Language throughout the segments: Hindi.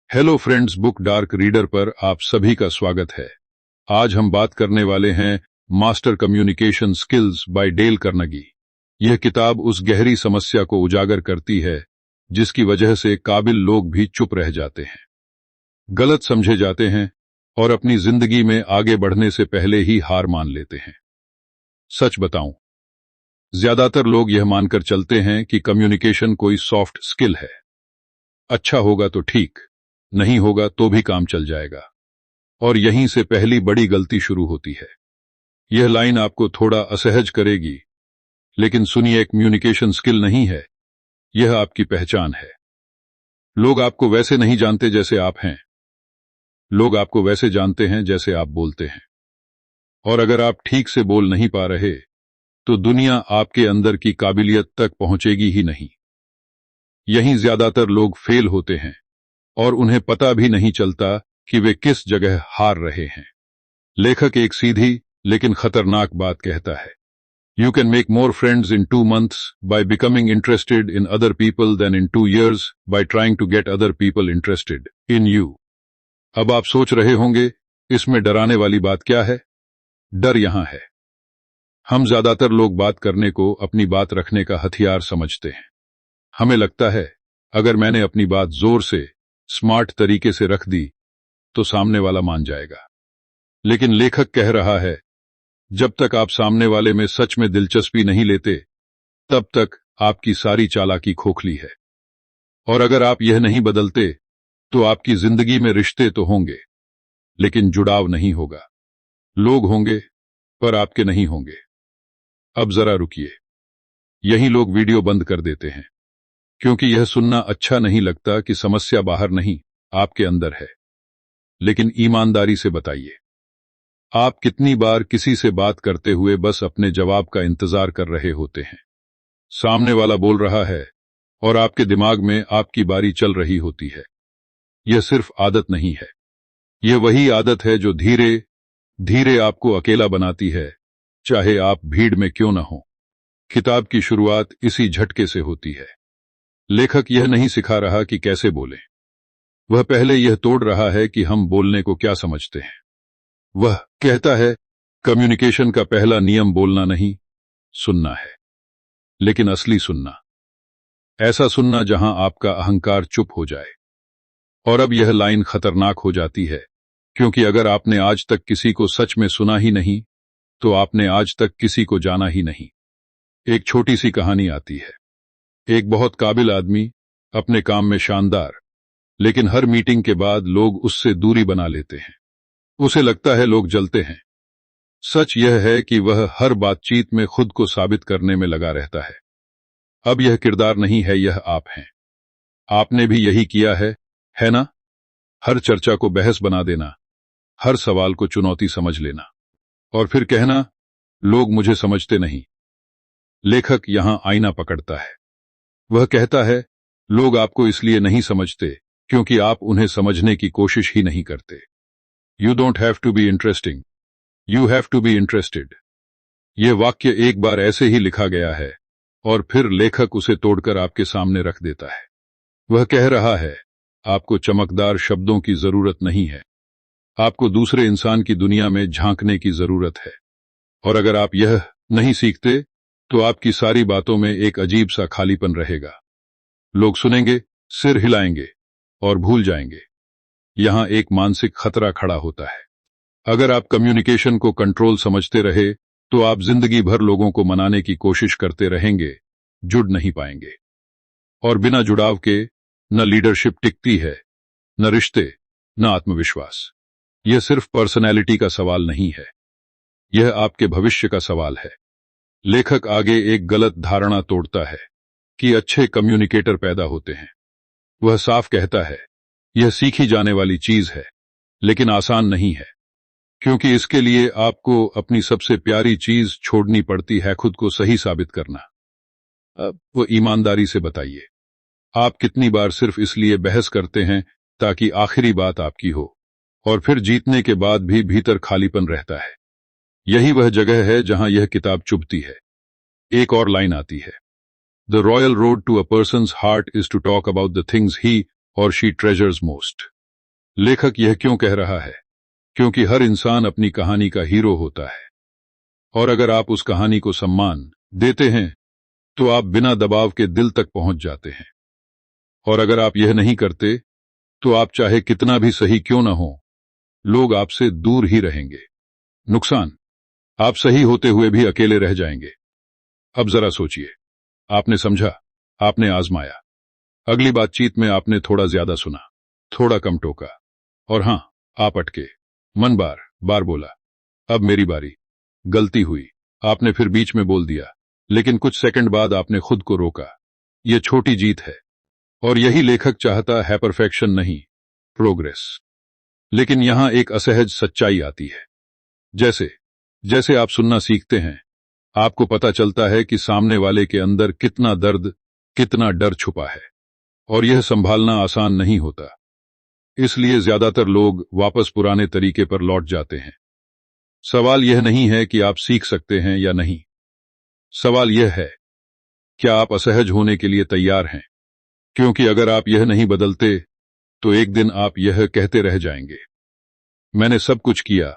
Hello friends, book dark reader पर आप सभी का स्वागत है। आज हम बात करने वाले हैं master communication skills by Dale Carnegie. यह किताब उस गहरी समस्या को उजागर करती है जिसकी वजह से काबिल लोग भी चुप रह जाते हैं, गलत समझे जाते हैं और अपनी जिंदगी में आगे बढ़ने से पहले ही हार मान लेते हैं। सच बताऊं, ज्यादातर लोग यह मानकर चलते हैं कि कम्युनिकेशन कोई सॉफ्ट स्किल है। अच्छा होगा तो ठीक, नहीं होगा तो भी काम चल जाएगा। और यहीं से पहली बड़ी गलती शुरू होती है। यह लाइन आपको थोड़ा असहज करेगी, लेकिन सुनिए, कम्युनिकेशन स्किल नहीं है, यह आपकी पहचान है। लोग आपको वैसे नहीं जानते जैसे आप हैं, लोग आपको वैसे जानते हैं जैसे आप बोलते हैं। और अगर आप ठीक से बोल नहीं पा रहे तो दुनिया आपके अंदर की काबिलियत तक पहुंचेगी ही नहीं। यहीं ज्यादातर लोग फेल होते हैं और उन्हें पता भी नहीं चलता कि वे किस जगह हार रहे हैं। लेखक एक सीधी लेकिन खतरनाक बात कहता है, you can make more friends in 2 months by becoming interested in other people than in 2 years by trying to get other people interested in you. अब आप सोच रहे होंगे, इसमें डराने वाली बात क्या है? डर यहां है, हम ज्यादातर लोग बात करने को अपनी बात रखने का हथियार समझते हैं। हमें लगता है, अगर मैंने अपनी बात जोर से, स्मार्ट तरीके से रख दी तो सामने वाला मान जाएगा। लेकिन लेखक कह रहा है, जब तक आप सामने वाले में सच में दिलचस्पी नहीं लेते, तब तक आपकी सारी चालाकी खोखली है। और अगर आप यह नहीं बदलते तो आपकी जिंदगी में रिश्ते तो होंगे, लेकिन जुड़ाव नहीं होगा। लोग होंगे पर आपके नहीं होंगे। अब जरा रुकिए, यही लोग वीडियो बंद कर देते हैं, क्योंकि यह सुनना अच्छा नहीं लगता कि समस्या बाहर नहीं, आपके अंदर है। लेकिन ईमानदारी से बताइए, आप कितनी बार किसी से बात करते हुए बस अपने जवाब का इंतजार कर रहे होते हैं? सामने वाला बोल रहा है और आपके दिमाग में आपकी बारी चल रही होती है। यह सिर्फ आदत नहीं है, यह वही आदत है जो धीरे धीरे आपको अकेला बनाती है, चाहे आप भीड़ में क्यों न हो। किताब की शुरुआत इसी झटके से होती है। लेखक यह नहीं सिखा रहा कि कैसे बोलें, वह पहले यह तोड़ रहा है कि हम बोलने को क्या समझते हैं। वह कहता है, कम्युनिकेशन का पहला नियम बोलना नहीं, सुनना है। लेकिन असली सुनना, ऐसा सुनना जहां आपका अहंकार चुप हो जाए। और अब यह लाइन खतरनाक हो जाती है, क्योंकि अगर आपने आज तक किसी को सच में सुना ही नहीं, तो आपने आज तक किसी को जाना ही नहीं। एक छोटी सी कहानी आती है। एक बहुत काबिल आदमी, अपने काम में शानदार, लेकिन हर मीटिंग के बाद लोग उससे दूरी बना लेते हैं। उसे लगता है लोग जलते हैं। सच यह है कि वह हर बातचीत में खुद को साबित करने में लगा रहता है। अब यह किरदार नहीं है, यह आप हैं। आपने भी यही किया है ना? हर चर्चा को बहस बना देना, हर सवाल को चुनौती समझ लेना, और फिर कहना, लोग मुझे समझते नहीं। लेखक यहां आईना पकड़ता है। वह कहता है, लोग आपको इसलिए नहीं समझते क्योंकि आप उन्हें समझने की कोशिश ही नहीं करते। You don't have to be interesting, you have to be interested. यह वाक्य एक बार ऐसे ही लिखा गया है और फिर लेखक उसे तोड़कर आपके सामने रख देता है। वह कह रहा है, आपको चमकदार शब्दों की जरूरत नहीं है, आपको दूसरे इंसान की दुनिया में झांकने की जरूरत है। और अगर आप यह नहीं सीखते तो आपकी सारी बातों में एक अजीब सा खालीपन रहेगा। लोग सुनेंगे, सिर हिलाएंगे और भूल जाएंगे। यहां एक मानसिक खतरा खड़ा होता है। अगर आप कम्युनिकेशन को कंट्रोल समझते रहे तो आप जिंदगी भर लोगों को मनाने की कोशिश करते रहेंगे, जुड़ नहीं पाएंगे। और बिना जुड़ाव के न लीडरशिप टिकती है, न रिश्ते, न आत्मविश्वास। यह सिर्फ पर्सनैलिटी का सवाल नहीं है, यह आपके भविष्य का सवाल है। लेखक आगे एक गलत धारणा तोड़ता है कि अच्छे कम्युनिकेटर पैदा होते हैं। वह साफ कहता है, यह सीखी जाने वाली चीज है, लेकिन आसान नहीं है, क्योंकि इसके लिए आपको अपनी सबसे प्यारी चीज छोड़नी पड़ती है, खुद को सही साबित करना। अब वो ईमानदारी से बताइए, आप कितनी बार सिर्फ इसलिए बहस करते हैं ताकि आखिरी बात आपकी हो, और फिर जीतने के बाद भी भीतर खालीपन रहता है। यही वह जगह है जहां यह किताब चुभती है। एक और लाइन आती है, the royal road to a person's heart is to talk about the things he or she treasures most. लेखक यह क्यों कह रहा है? क्योंकि हर इंसान अपनी कहानी का हीरो होता है, और अगर आप उस कहानी को सम्मान देते हैं तो आप बिना दबाव के दिल तक पहुंच जाते हैं। और अगर आप यह नहीं करते तो आप चाहे कितना भी सही क्यों ना हो, लोग आपसे दूर ही रहेंगे। नुकसान, आप सही होते हुए भी अकेले रह जाएंगे। अब जरा सोचिए, आपने समझा, आपने आजमाया, अगली बातचीत में आपने थोड़ा ज्यादा सुना, थोड़ा कम टोका, और हां, आप अटके, मन बार बार बोला, अब मेरी बारी, गलती हुई, आपने फिर बीच में बोल दिया, लेकिन कुछ सेकंड बाद आपने खुद को रोका। यह छोटी जीत है, और यही लेखक चाहता है, परफेक्शन नहीं, प्रोग्रेस। लेकिन यहां एक असहज सच्चाई आती है। जैसे जैसे आप सुनना सीखते हैं, आपको पता चलता है कि सामने वाले के अंदर कितना दर्द, कितना डर छुपा है, और यह संभालना आसान नहीं होता। इसलिए ज्यादातर लोग वापस पुराने तरीके पर लौट जाते हैं। सवाल यह नहीं है कि आप सीख सकते हैं या नहीं, सवाल यह है, क्या आप असहज होने के लिए तैयार हैं? क्योंकि अगर आप यह नहीं बदलते तो एक दिन आप यह कहते रह जाएंगे, मैंने सब कुछ किया,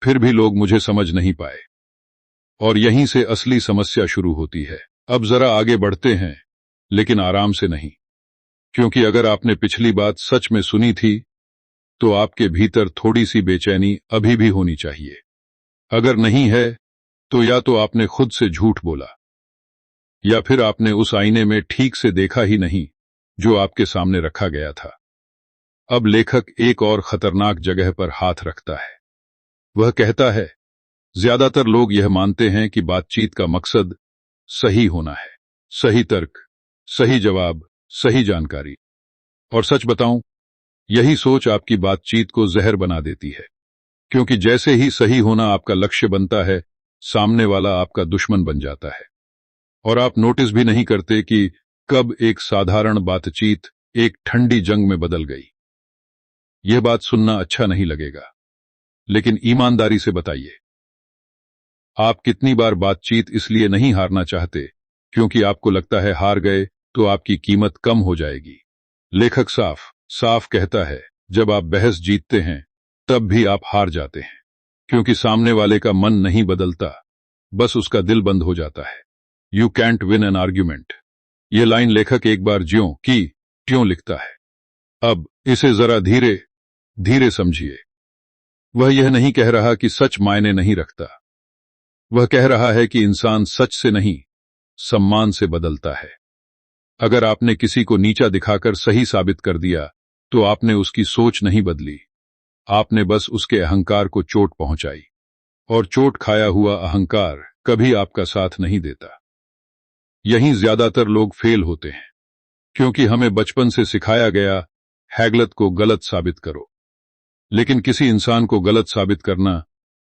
फिर भी लोग मुझे समझ नहीं पाए। और यहीं से असली समस्या शुरू होती है। अब जरा आगे बढ़ते हैं, लेकिन आराम से नहीं, क्योंकि अगर आपने पिछली बात सच में सुनी थी तो आपके भीतर थोड़ी सी बेचैनी अभी भी होनी चाहिए। अगर नहीं है तो या तो आपने खुद से झूठ बोला, या फिर आपने उस आईने में ठीक से देखा ही नहीं जो आपके सामने रखा गया था। अब लेखक एक और खतरनाक जगह पर हाथ रखता है। वह कहता है, ज्यादातर लोग यह मानते हैं कि बातचीत का मकसद सही होना है, सही तर्क, सही जवाब, सही जानकारी। और सच बताऊं, यही सोच आपकी बातचीत को जहर बना देती है, क्योंकि जैसे ही सही होना आपका लक्ष्य बनता है, सामने वाला आपका दुश्मन बन जाता है। और आप नोटिस भी नहीं करते कि कब एक साधारण बातचीत एक ठंडी जंग में बदल गई। यह बात सुनना अच्छा नहीं लगेगा, लेकिन ईमानदारी से बताइए, आप कितनी बार बातचीत इसलिए नहीं हारना चाहते क्योंकि आपको लगता है हार गए तो आपकी कीमत कम हो जाएगी। लेखक साफ साफ कहता है, जब आप बहस जीतते हैं तब भी आप हार जाते हैं, क्योंकि सामने वाले का मन नहीं बदलता, बस उसका दिल बंद हो जाता है। You can't win an argument. यह लाइन लेखक एक बार ज्यों की त्यों लिखता है। अब इसे जरा धीरे धीरे समझिए। वह यह नहीं कह रहा कि सच मायने नहीं रखता, वह कह रहा है कि इंसान सच से नहीं, सम्मान से बदलता है। अगर आपने किसी को नीचा दिखाकर सही साबित कर दिया तो आपने उसकी सोच नहीं बदली, आपने बस उसके अहंकार को चोट पहुंचाई। और चोट खाया हुआ अहंकार कभी आपका साथ नहीं देता। यहीं ज्यादातर लोग फेल होते हैं, क्योंकि हमें बचपन से सिखाया गया, हैगलत को गलत साबित करो। लेकिन किसी इंसान को गलत साबित करना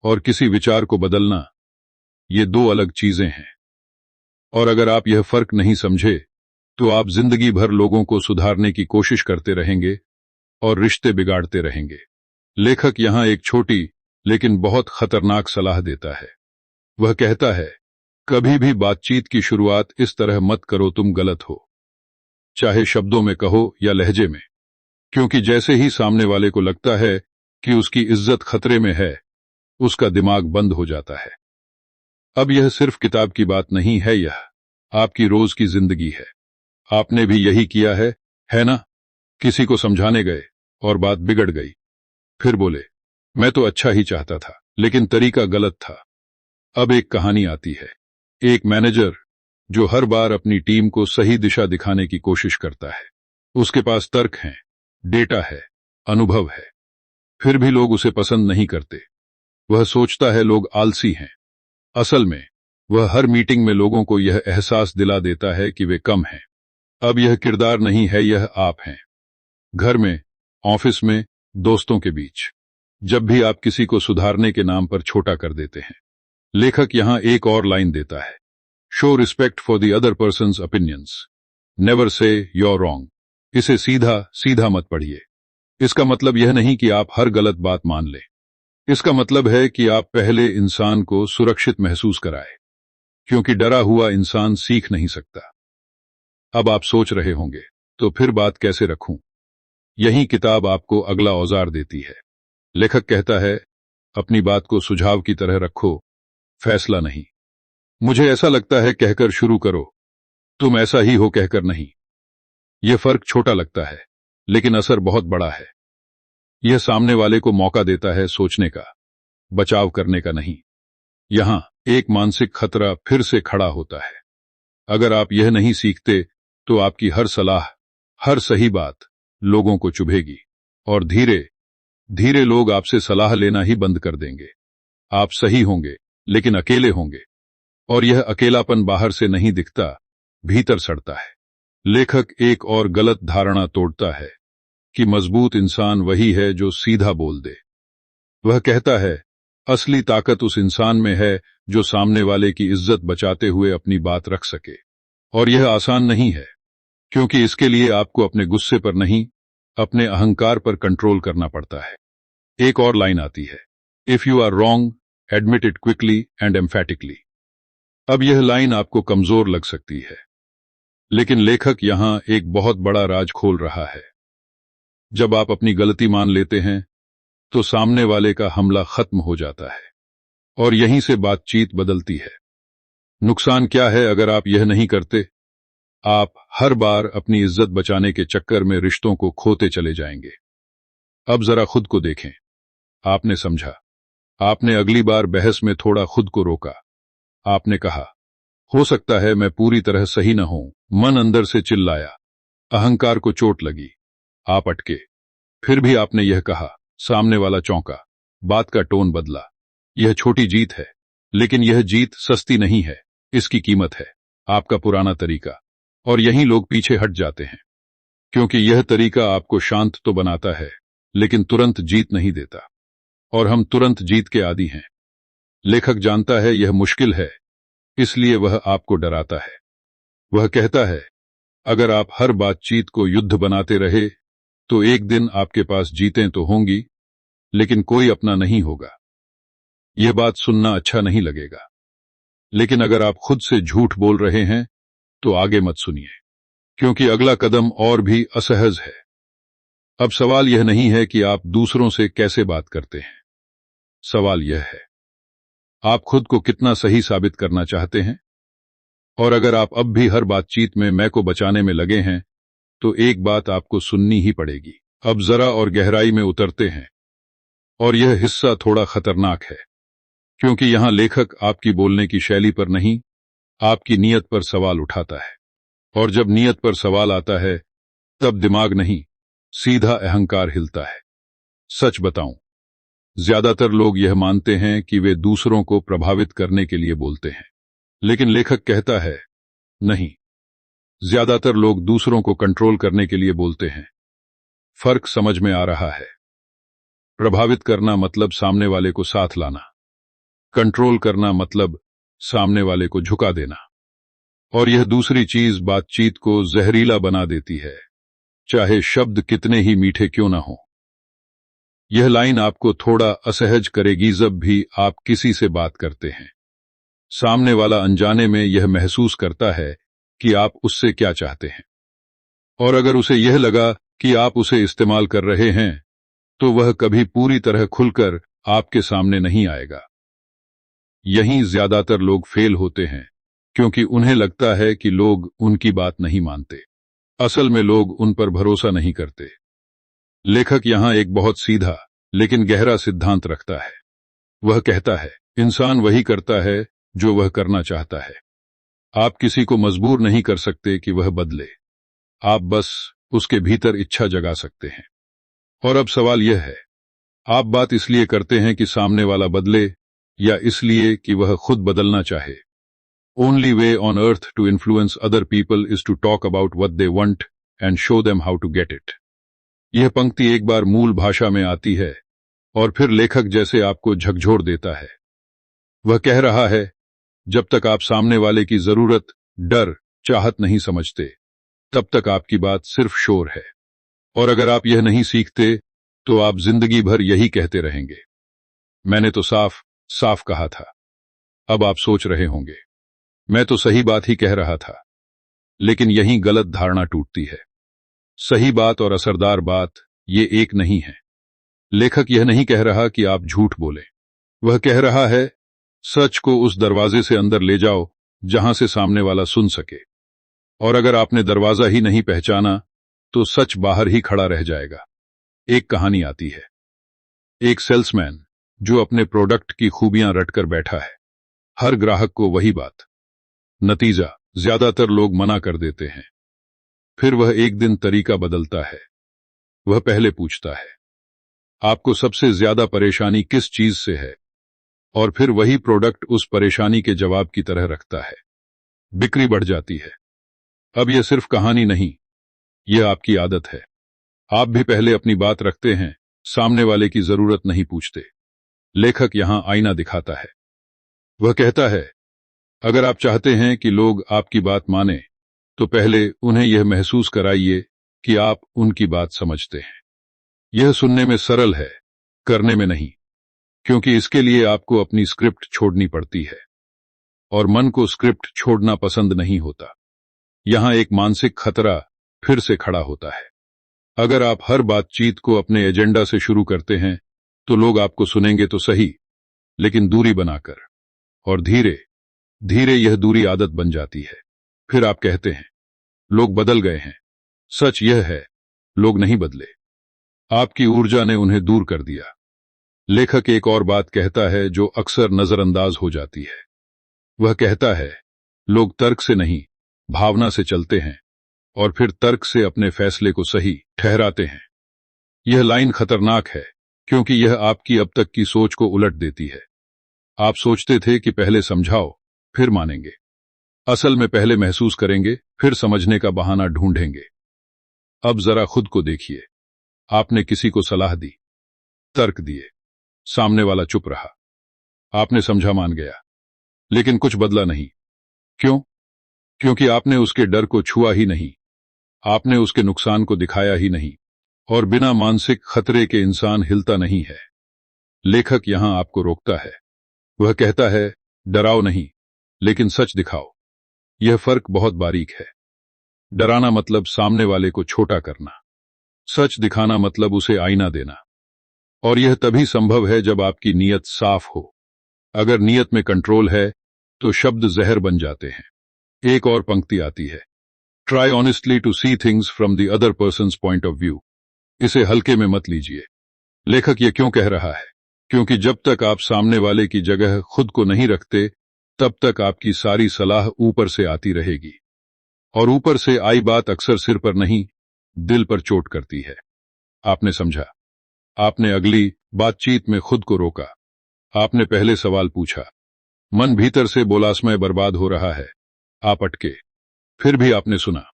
और किसी विचार को बदलना, ये दो अलग चीजें हैं। और अगर आप यह फर्क नहीं समझे तो आप जिंदगी भर लोगों को सुधारने की कोशिश करते रहेंगे और रिश्ते बिगाड़ते रहेंगे। लेखक यहां एक छोटी लेकिन बहुत खतरनाक सलाह देता है। वह कहता है, कभी भी बातचीत की शुरुआत इस तरह मत करो तुम गलत हो, चाहे शब्दों में कहो या लहजे में, क्योंकि जैसे ही सामने वाले को लगता है कि उसकी इज्जत खतरे में है, उसका दिमाग बंद हो जाता है। अब यह सिर्फ किताब की बात नहीं है, यह आपकी रोज की जिंदगी है। आपने भी यही किया है ना? किसी को समझाने गए और बात बिगड़ गई, फिर बोले, मैं तो अच्छा ही चाहता था, लेकिन तरीका गलत था। अब एक कहानी आती है, एक मैनेजर जो हर बार अपनी टीम को सही दिशा दिखाने की कोशिश करता है। उसके पास तर्क हैं, डेटा है, अनुभव है, फिर भी लोग उसे पसंद नहीं करते। वह सोचता है लोग आलसी हैं। असल में वह हर मीटिंग में लोगों को यह एहसास दिला देता है कि वे कम हैं। अब यह किरदार नहीं है, यह आप हैं। घर में, ऑफिस में, दोस्तों के बीच, जब भी आप किसी को सुधारने के नाम पर छोटा कर देते हैं। लेखक यहां एक और लाइन देता है, show respect for the other persons opinions, never say you're wrong. इसे सीधा सीधा मत पढ़िए। इसका मतलब यह नहीं कि आप हर गलत बात मान लें। इसका मतलब है कि आप पहले इंसान को सुरक्षित महसूस कराएं, क्योंकि डरा हुआ इंसान सीख नहीं सकता। अब आप सोच रहे होंगे, तो फिर बात कैसे रखूं? यही किताब आपको अगला औजार देती है। लेखक कहता है, अपनी बात को सुझाव की तरह रखो, फैसला नहीं। मुझे ऐसा लगता है कहकर शुरू करो, तुम ऐसा ही हो कहकर नहीं। यह फर्क छोटा लगता है, लेकिन असर बहुत बड़ा है। यह सामने वाले को मौका देता है सोचने का, बचाव करने का नहीं। यहां एक मानसिक खतरा फिर से खड़ा होता है। अगर आप यह नहीं सीखते तो आपकी हर सलाह, हर सही बात लोगों को चुभेगी, और धीरे धीरे लोग आपसे सलाह लेना ही बंद कर देंगे। आप सही होंगे, लेकिन अकेले होंगे, और यह अकेलापन बाहर से नहीं दिखता, भीतर सड़ता है। लेखक एक और गलत धारणा तोड़ता है कि मजबूत इंसान वही है जो सीधा बोल दे। वह कहता है, असली ताकत उस इंसान में है जो सामने वाले की इज्जत बचाते हुए अपनी बात रख सके। और यह आसान नहीं है, क्योंकि इसके लिए आपको अपने गुस्से पर नहीं, अपने अहंकार पर कंट्रोल करना पड़ता है। एक और लाइन आती है, if you are wrong, admit it quickly and emphatically. अब यह लाइन आपको कमजोर लग सकती है, लेकिन लेखक यहां एक बहुत बड़ा राज खोल रहा है। जब आप अपनी गलती मान लेते हैं, तो सामने वाले का हमला खत्म हो जाता है, और यहीं से बातचीत बदलती है। नुकसान क्या है अगर आप यह नहीं करते? आप हर बार अपनी इज्जत बचाने के चक्कर में रिश्तों को खोते चले जाएंगे। अब जरा खुद को देखें। आपने समझा, आपने अगली बार बहस में थोड़ा खुद को रोका। आपने कहा, हो सकता है मैं पूरी तरह सही न हूं। मन अंदर से चिल्लाया, अहंकार को चोट लगी। आप अटके, फिर भी आपने यह कहा। सामने वाला चौंका, बात का टोन बदला। यह छोटी जीत है, लेकिन यह जीत सस्ती नहीं है। इसकी कीमत है आपका पुराना तरीका। और यहीं लोग पीछे हट जाते हैं, क्योंकि यह तरीका आपको शांत तो बनाता है, लेकिन तुरंत जीत नहीं देता। और हम तुरंत जीत के आदी हैं। लेखक जानता है यह मुश्किल है, इसलिए वह आपको डराता है। वह कहता है, अगर आप हर बातचीत को युद्ध बनाते रहे, तो एक दिन आपके पास जीतें तो होंगी, लेकिन कोई अपना नहीं होगा। यह बात सुनना अच्छा नहीं लगेगा, लेकिन अगर आप खुद से झूठ बोल रहे हैं, तो आगे मत सुनिए, क्योंकि अगला कदम और भी असहज है। अब सवाल यह नहीं है कि आप दूसरों से कैसे बात करते हैं। सवाल यह है, आप खुद को कितना सही साबित करना चाहते हैं। और अगर आप अब भी हर बातचीत में मैं को बचाने में लगे हैं, तो एक बात आपको सुननी ही पड़ेगी। अब जरा और गहराई में उतरते हैं, और यह हिस्सा थोड़ा खतरनाक है, क्योंकि यहां लेखक आपकी बोलने की शैली पर नहीं, आपकी नीयत पर सवाल उठाता है। और जब नीयत पर सवाल आता है, तब दिमाग नहीं, सीधा अहंकार हिलता है। सच बताऊं, ज्यादातर लोग यह मानते हैं कि वे दूसरों को प्रभावित करने के लिए बोलते हैं, लेकिन लेखक कहता है, नहीं, ज्यादातर लोग दूसरों को कंट्रोल करने के लिए बोलते हैं। फर्क समझ में आ रहा है। प्रभावित करना मतलब सामने वाले को साथ लाना, कंट्रोल करना मतलब सामने वाले को झुका देना। और यह दूसरी चीज बातचीत को जहरीला बना देती है, चाहे शब्द कितने ही मीठे क्यों ना हो। यह लाइन आपको थोड़ा असहज करेगी जब भी आप किसी से बात करते हैं। सामने वाला अनजाने में यह महसूस करता है कि आप उससे क्या चाहते हैं, और अगर उसे यह लगा कि आप उसे इस्तेमाल कर रहे हैं, तो वह कभी पूरी तरह खुलकर आपके सामने नहीं आएगा। यहीं ज्यादातर लोग फेल होते हैं, क्योंकि उन्हें लगता है कि लोग उनकी बात नहीं मानते। असल में लोग उन पर भरोसा नहीं करते। लेखक यहां एक बहुत सीधा लेकिन गहरा सिद्धांत रखता है। वह कहता है, इंसान वही करता है जो वह करना चाहता है। आप किसी को मजबूर नहीं कर सकते कि वह बदले, आप बस उसके भीतर इच्छा जगा सकते हैं। और अब सवाल यह है, आप बात इसलिए करते हैं कि सामने वाला बदले, या इसलिए कि वह खुद बदलना चाहे। Only way on earth to influence other people is to talk about what they want and show them how to get it. यह पंक्ति एक बार मूल भाषा में आती है, और फिर लेखक जैसे आपको झकझोर देता है। वह कह रहा है, जब तक आप सामने वाले की जरूरत, डर, चाहत नहीं समझते, तब तक आपकी बात सिर्फ शोर है। और अगर आप यह नहीं सीखते, तो आप जिंदगी भर यही कहते रहेंगे, मैंने तो साफ साफ कहा था। अब आप सोच रहे होंगे, मैं तो सही बात ही कह रहा था। लेकिन यहीं गलत धारणा टूटती है। सही बात और असरदार बात ये एक नहीं है। लेखक यह नहीं कह रहा कि आप झूठ बोलें। वह कह रहा है, सच को उस दरवाजे से अंदर ले जाओ जहां से सामने वाला सुन सके। और अगर आपने दरवाजा ही नहीं पहचाना तो सच बाहर ही खड़ा रह जाएगा। एक कहानी आती है। एक सेल्समैन जो अपने प्रोडक्ट की खूबियां रटकर बैठा है, हर ग्राहक को वही बात। नतीजा, ज्यादातर लोग मना कर देते हैं। फिर वह एक दिन तरीका बदलता है। वह पहले पूछता है, आपको सबसे ज्यादा परेशानी किस चीज से है? और फिर वही प्रोडक्ट उस परेशानी के जवाब की तरह रखता है। बिक्री बढ़ जाती है। अब यह सिर्फ कहानी नहीं, यह आपकी आदत है। आप भी पहले अपनी बात रखते हैं, सामने वाले की जरूरत नहीं पूछते। लेखक यहां आईना दिखाता है। वह कहता है, अगर आप चाहते हैं कि लोग आपकी बात माने, तो पहले उन्हें यह महसूस कराइए कि आप उनकी बात समझते हैं। यह सुनने में सरल है, करने में नहीं, क्योंकि इसके लिए आपको अपनी स्क्रिप्ट छोड़नी पड़ती है। और मन को स्क्रिप्ट छोड़ना पसंद नहीं होता। यहां एक मानसिक खतरा फिर से खड़ा होता है। अगर आप हर बातचीत को अपने एजेंडा से शुरू करते हैं, तो लोग आपको सुनेंगे तो सही, लेकिन दूरी बनाकर। और धीरे धीरे यह दूरी आदत बन जाती है। फिर आप कहते हैं, लोग बदल गए हैं। सच यह है, लोग नहीं बदले, आपकी ऊर्जा ने उन्हें दूर कर दिया। लेखक एक और बात कहता है जो अक्सर नजरअंदाज हो जाती है। वह कहता है, लोग तर्क से नहीं, भावना से चलते हैं, और फिर तर्क से अपने फैसले को सही ठहराते हैं। यह लाइन खतरनाक है, क्योंकि यह आपकी अब तक की सोच को उलट देती है। आप सोचते थे कि पहले समझाओ, फिर मानेंगे। असल में पहले महसूस करेंगे, फिर समझने का बहाना ढूंढेंगे। अब जरा खुद को देखिए। आपने किसी को सलाह दी, तर्क दिए, सामने वाला चुप रहा। आपने समझा, मान गया, लेकिन कुछ बदला नहीं। क्यों? क्योंकि आपने उसके डर को छुआ ही नहीं, आपने उसके नुकसान को दिखाया ही नहीं। और बिना मानसिक खतरे के इंसान हिलता नहीं है। लेखक यहां आपको रोकता है। वह कहता है, डराओ नहीं, लेकिन सच दिखाओ। यह फर्क बहुत बारीक है। डराना मतलब सामने वाले को छोटा करना, सच दिखाना मतलब उसे आईना देना। और यह तभी संभव है जब आपकी नीयत साफ हो। अगर नीयत में कंट्रोल है, तो शब्द जहर बन जाते हैं। एक और पंक्ति आती है, try honestly to see things from the other person's point of view. इसे हल्के में मत लीजिए। लेखक यह क्यों कह रहा है? क्योंकि जब तक आप सामने वाले की जगह खुद को नहीं रखते, तब तक आपकी सारी सलाह ऊपर से आती रहेगी। और ऊपर से आई बात अक्सर सिर पर नहीं, दिल पर चोट करती है। आपने समझा। आपने अगली बातचीत में खुद को रोका। आपने पहले सवाल पूछा। मन भीतर से बोला, समय बर्बाद हो रहा है। आप अटके। फिर भी आपने सुना।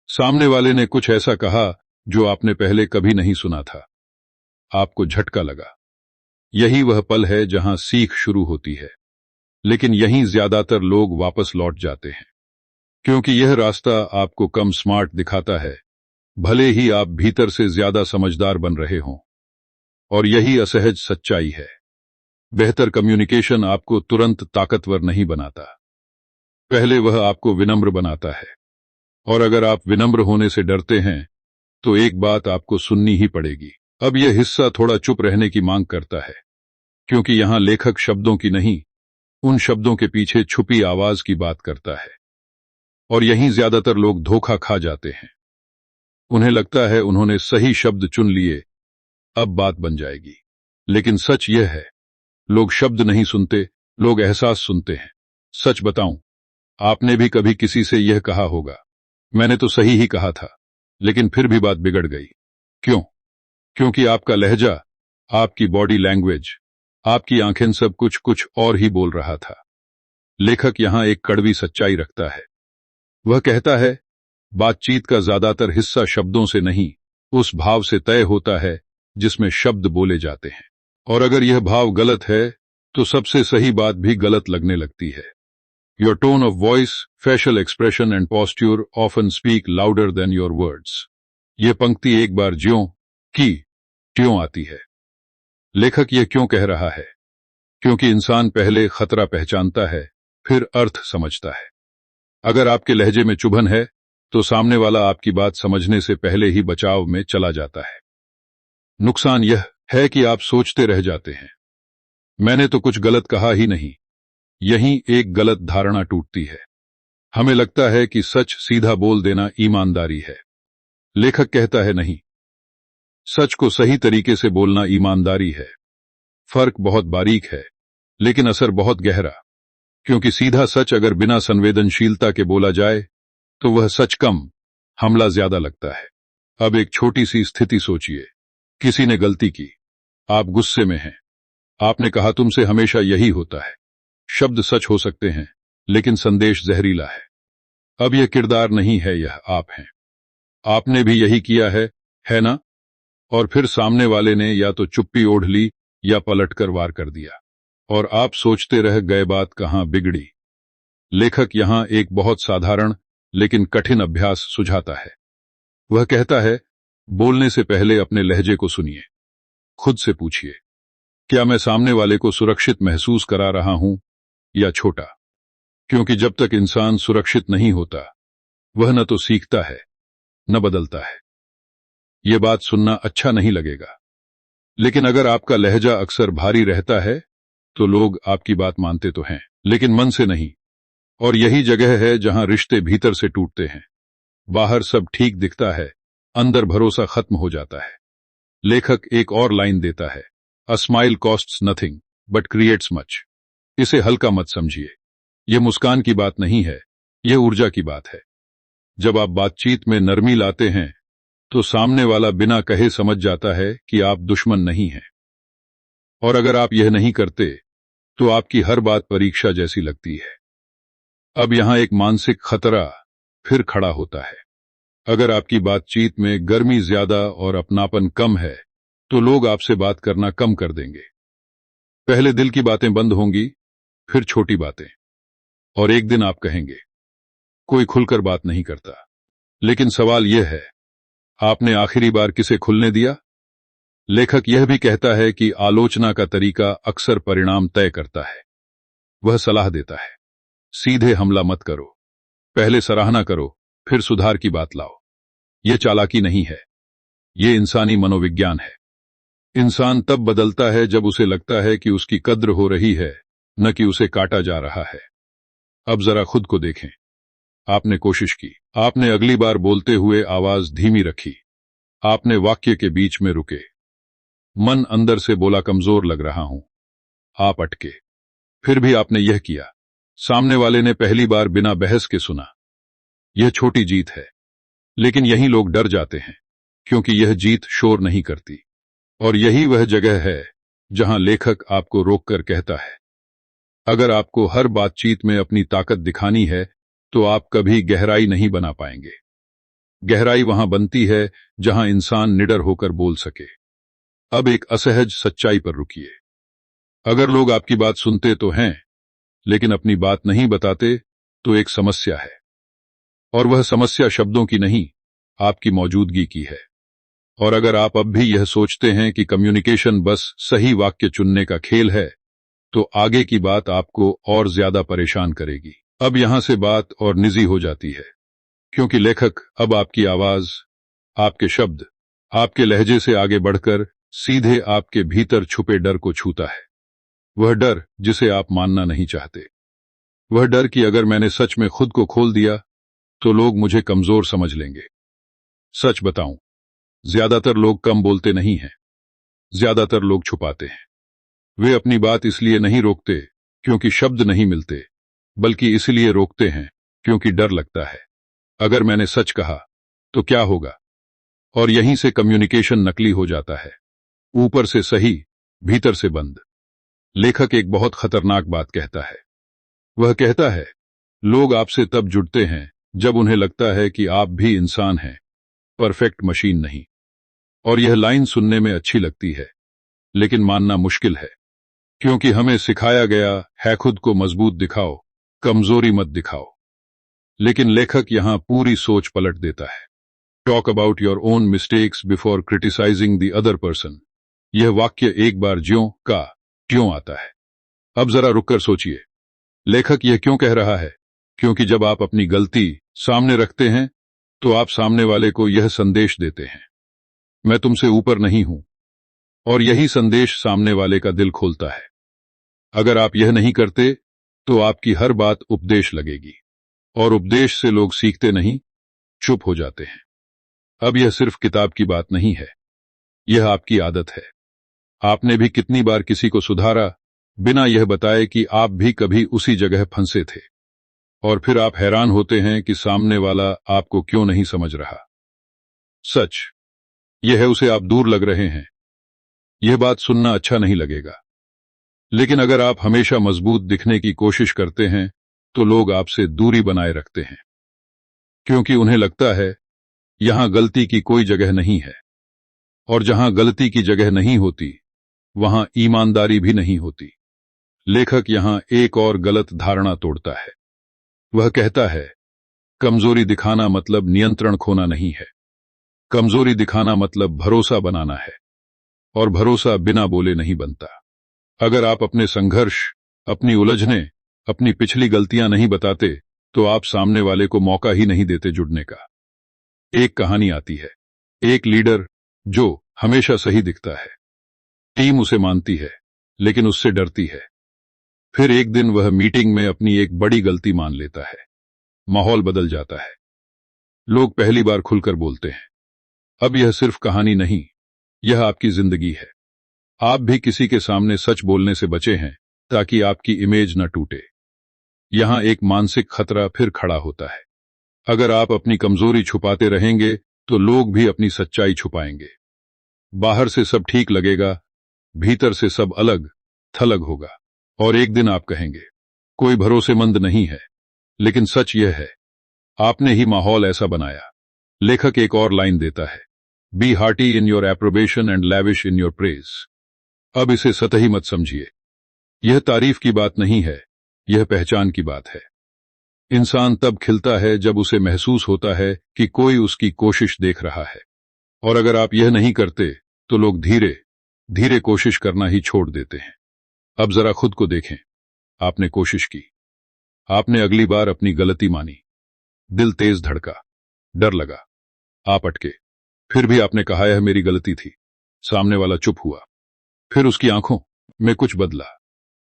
सामने वाले ने कुछ ऐसा कहा जो आपने पहले कभी नहीं सुना था। आपको झटका लगा। यही वह पल है जहां सीख शुरू होती है। लेकिन यहीं ज्यादातर लोग वापस लौट जाते हैं, क्योंकि यह रास्ता आपको कम स्मार्ट दिखाता है, भले ही आप भीतर से ज्यादा समझदार बन रहे हों। और यही असहज सच्चाई है। बेहतर कम्युनिकेशन आपको तुरंत ताकतवर नहीं बनाता। पहले वह आपको विनम्र बनाता है। और अगर आप विनम्र होने से डरते हैं, तो एक बात आपको सुननी ही पड़ेगी। अब यह हिस्सा थोड़ा चुप रहने की मांग करता है, क्योंकि यहां लेखक शब्दों की नहीं, उन शब्दों के पीछे छुपी आवाज की बात करता है। और यहीं ज्यादातर लोग धोखा खा जाते हैं। उन्हें लगता है उन्होंने सही शब्द चुन लिए, अब बात बन जाएगी। लेकिन सच यह है, लोग शब्द नहीं सुनते, लोग एहसास सुनते हैं। सच बताऊं, आपने भी कभी किसी से यह कहा होगा, मैंने तो सही ही कहा था, लेकिन फिर भी बात बिगड़ गई। क्यों? क्योंकि आपका लहजा, आपकी बॉडी लैंग्वेज, आपकी आंखें, सब कुछ कुछ और ही बोल रहा था। लेखक यहां एक कड़वी सच्चाई रखता है। वह कहता है, बातचीत का ज्यादातर हिस्सा शब्दों से नहीं, उस भाव से तय होता है जिसमें शब्द बोले जाते हैं। और अगर यह भाव गलत है, तो सबसे सही बात भी गलत लगने लगती है। Your tone of voice, facial expression and posture often speak louder than your words. यह पंक्ति एक बार ज्यों की त्यों आती है। लेखक यह क्यों कह रहा है? क्योंकि इंसान पहले खतरा पहचानता है, फिर अर्थ समझता है। अगर आपके लहजे में चुभन है, तो सामने वाला आपकी बात समझने से पहले ही बचाव में चला जाता है। नुकसान यह है कि आप सोचते रह जाते हैं, मैंने तो कुछ गलत कहा ही नहीं। यहीं एक गलत धारणा टूटती है। हमें लगता है कि सच सीधा बोल देना ईमानदारी है। लेखक कहता है नहीं, सच को सही तरीके से बोलना ईमानदारी है। फर्क बहुत बारीक है, लेकिन असर बहुत गहरा। क्योंकि सीधा सच अगर बिना संवेदनशीलता के बोला जाए तो वह सच कम, हमला ज्यादा लगता है। अब एक छोटी सी स्थिति सोचिए, किसी ने गलती की, आप गुस्से में हैं, आपने कहा तुमसे हमेशा यही होता है। शब्द सच हो सकते हैं, लेकिन संदेश जहरीला है। अब यह किरदार नहीं है, यह आप हैं। आपने भी यही किया है ना? और फिर सामने वाले ने या तो चुप्पी ओढ़ ली या पलटकर वार कर दिया, और आप सोचते रह गए बात कहां बिगड़ी। लेखक यहां एक बहुत साधारण लेकिन कठिन अभ्यास सुझाता है। वह कहता है, बोलने से पहले अपने लहजे को सुनिए। खुद से पूछिए, क्या मैं सामने वाले को सुरक्षित महसूस करा रहा हूं या छोटा? क्योंकि जब तक इंसान सुरक्षित नहीं होता, वह न तो सीखता है न बदलता है। यह बात सुनना अच्छा नहीं लगेगा, लेकिन अगर आपका लहजा अक्सर भारी रहता है तो लोग आपकी बात मानते तो हैं, लेकिन मन से नहीं। और यही जगह है जहां रिश्ते भीतर से टूटते हैं। बाहर सब ठीक दिखता है, अंदर भरोसा खत्म हो जाता है। लेखक एक और लाइन देता है, a smile costs nothing but creates much. इसे हल्का मत समझिए। यह मुस्कान की बात नहीं है, यह ऊर्जा की बात है। जब आप बातचीत में नरमी लाते हैं तो सामने वाला बिना कहे समझ जाता है कि आप दुश्मन नहीं हैं। और अगर आप यह नहीं करते तो आपकी हर बात परीक्षा जैसी लगती है। अब यहां एक मानसिक खतरा फिर खड़ा होता है। अगर आपकी बातचीत में गर्मी ज्यादा और अपनापन कम है तो लोग आपसे बात करना कम कर देंगे। पहले दिल की बातें बंद होंगी, फिर छोटी बातें, और एक दिन आप कहेंगे, कोई खुलकर बात नहीं करता। लेकिन सवाल यह है, आपने आखिरी बार किसे खुलने दिया? लेखक यह भी कहता है कि आलोचना का तरीका अक्सर परिणाम तय करता है। वह सलाह देता है, सीधे हमला मत करो, पहले सराहना करो, फिर सुधार की बात लाओ। यह चालाकी नहीं है, यह इंसानी मनोविज्ञान है। इंसान तब बदलता है जब उसे लगता है कि उसकी कद्र हो रही है, न कि उसे काटा जा रहा है। अब जरा खुद को देखें। आपने कोशिश की, आपने अगली बार बोलते हुए आवाज धीमी रखी, आपने वाक्य के बीच में रुके। मन अंदर से बोला, कमजोर लग रहा हूं। आप अटके, फिर भी आपने यह किया। सामने वाले ने पहली बार बिना बहस के सुना। यह छोटी जीत है, लेकिन यही लोग डर जाते हैं, क्योंकि यह जीत शोर नहीं करती। और यही वह जगह है जहां लेखक आपको रोककर कहता है, अगर आपको हर बातचीत में अपनी ताकत दिखानी है तो आप कभी गहराई नहीं बना पाएंगे। गहराई वहां बनती है जहां इंसान निडर होकर बोल सके। अब एक असहज सच्चाई पर रुकिए। अगर लोग आपकी बात सुनते तो हैं, लेकिन अपनी बात नहीं बताते, तो एक समस्या है। और वह समस्या शब्दों की नहीं, आपकी मौजूदगी की है। और अगर आप अब भी यह सोचते हैं कि कम्युनिकेशन बस सही वाक्य चुनने का खेल है, तो आगे की बात आपको और ज्यादा परेशान करेगी। अब यहां से बात और निजी हो जाती है, क्योंकि लेखक अब आपकी आवाज, आपके शब्द, आपके लहजे से आगे बढ़कर सीधे आपके भीतर छुपे डर को छूता है। वह डर जिसे आप मानना नहीं चाहते। वह डर कि अगर मैंने सच में खुद को खोल दिया तो लोग मुझे कमजोर समझ लेंगे। सच बताऊं, ज्यादातर लोग कम बोलते नहीं हैं, ज्यादातर लोग छुपाते हैं। वे अपनी बात इसलिए नहीं रोकते क्योंकि शब्द नहीं मिलते, बल्कि इसलिए रोकते हैं क्योंकि डर लगता है, अगर मैंने सच कहा तो क्या होगा। और यहीं से कम्युनिकेशन नकली हो जाता है, ऊपर से सही, भीतर से बंद। लेखक एक बहुत खतरनाक बात कहता है। वह कहता है, लोग आपसे तब जुड़ते हैं जब उन्हें लगता है कि आप भी इंसान हैं, परफेक्ट मशीन नहीं। और यह लाइन सुनने में अच्छी लगती है, लेकिन मानना मुश्किल है, क्योंकि हमें सिखाया गया है खुद को मजबूत दिखाओ, कमजोरी मत दिखाओ। लेकिन लेखक यहां पूरी सोच पलट देता है। Talk about your own mistakes before criticising the other person. यह वाक्य एक बार ज्यों का त्यों आता है। अब जरा रुककर सोचिए, लेखक यह क्यों कह रहा है? क्योंकि जब आप अपनी गलती सामने रखते हैं तो आप सामने वाले को यह संदेश देते हैं, मैं तुमसे ऊपर नहीं हूं, और यही संदेश सामने वाले का दिल खोलता है। अगर आप यह नहीं करते तो आपकी हर बात उपदेश लगेगी, और उपदेश से लोग सीखते नहीं, चुप हो जाते हैं। अब यह सिर्फ किताब की बात नहीं है, यह आपकी आदत है। आपने भी कितनी बार किसी को सुधारा बिना यह बताए कि आप भी कभी उसी जगह फंसे थे, और फिर आप हैरान होते हैं कि सामने वाला आपको क्यों नहीं समझ रहा। सच यह है, उसे आप दूर लग रहे हैं। यह बात सुनना अच्छा नहीं लगेगा, लेकिन अगर आप हमेशा मजबूत दिखने की कोशिश करते हैं तो लोग आपसे दूरी बनाए रखते हैं, क्योंकि उन्हें लगता है यहां गलती की कोई जगह नहीं है, और जहां गलती की जगह नहीं होती वहां ईमानदारी भी नहीं होती। लेखक यहां एक और गलत धारणा तोड़ता है। वह कहता है, कमजोरी दिखाना मतलब नियंत्रण खोना नहीं है। कमजोरी दिखाना मतलब भरोसा बनाना है, और भरोसा बिना बोले नहीं बनता। अगर आप अपने संघर्ष, अपनी उलझने, अपनी पिछली गलतियां नहीं बताते तो आप सामने वाले को मौका ही नहीं देते जुड़ने का। एक कहानी आती है, एक लीडर जो हमेशा सही दिखता है। टीम उसे मानती है लेकिन उससे डरती है। फिर एक दिन वह मीटिंग में अपनी एक बड़ी गलती मान लेता है। माहौल बदल जाता है। लोग पहली बार खुलकर बोलते हैं। अब यह सिर्फ कहानी नहीं, यह आपकी जिंदगी है। आप भी किसी के सामने सच बोलने से बचे हैं ताकि आपकी इमेज न टूटे। यहां एक मानसिक खतरा फिर खड़ा होता है। अगर आप अपनी कमजोरी छुपाते रहेंगे तो लोग भी अपनी सच्चाई छुपाएंगे। बाहर से सब ठीक लगेगा, भीतर से सब अलग थलग होगा, और एक दिन आप कहेंगे कोई भरोसेमंद नहीं है। लेकिन सच यह है, आपने ही माहौल ऐसा बनाया। लेखक एक और लाइन देता है, be hearty in your approbation and lavish in your praise. अब इसे सतही मत समझिए। यह तारीफ की बात नहीं है, यह पहचान की बात है। इंसान तब खिलता है जब उसे महसूस होता है कि कोई उसकी कोशिश देख रहा है, और अगर आप यह नहीं करते तो लोग धीरे धीरे कोशिश करना ही छोड़ देते हैं। अब जरा खुद को देखें। आपने कोशिश की, आपने अगली बार अपनी गलती मानी, दिल तेज धड़का, डर लगा, आप अटके, फिर भी आपने कहा यह मेरी गलती थी। सामने वाला चुप हुआ, फिर उसकी आंखों में कुछ बदला।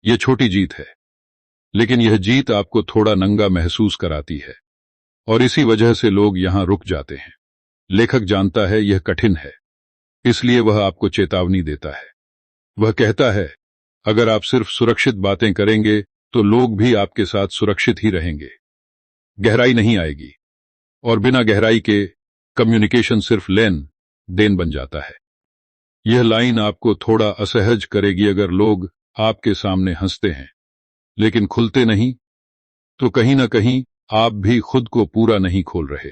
यह छोटी जीत है, लेकिन यह जीत आपको थोड़ा नंगा महसूस कराती है, और इसी वजह से लोग यहां रुक जाते हैं। लेखक जानता है यह कठिन है, इसलिए वह आपको चेतावनी देता है। वह कहता है, अगर आप सिर्फ सुरक्षित बातें करेंगे तो लोग भी आपके साथ सुरक्षित ही रहेंगे। गहराई नहीं आएगी, और बिना गहराई के कम्युनिकेशन सिर्फ लेन देन बन जाता है। यह लाइन आपको थोड़ा असहज करेगी। अगर लोग आपके सामने हंसते हैं लेकिन खुलते नहीं, तो कहीं ना कहीं आप भी खुद को पूरा नहीं खोल रहे,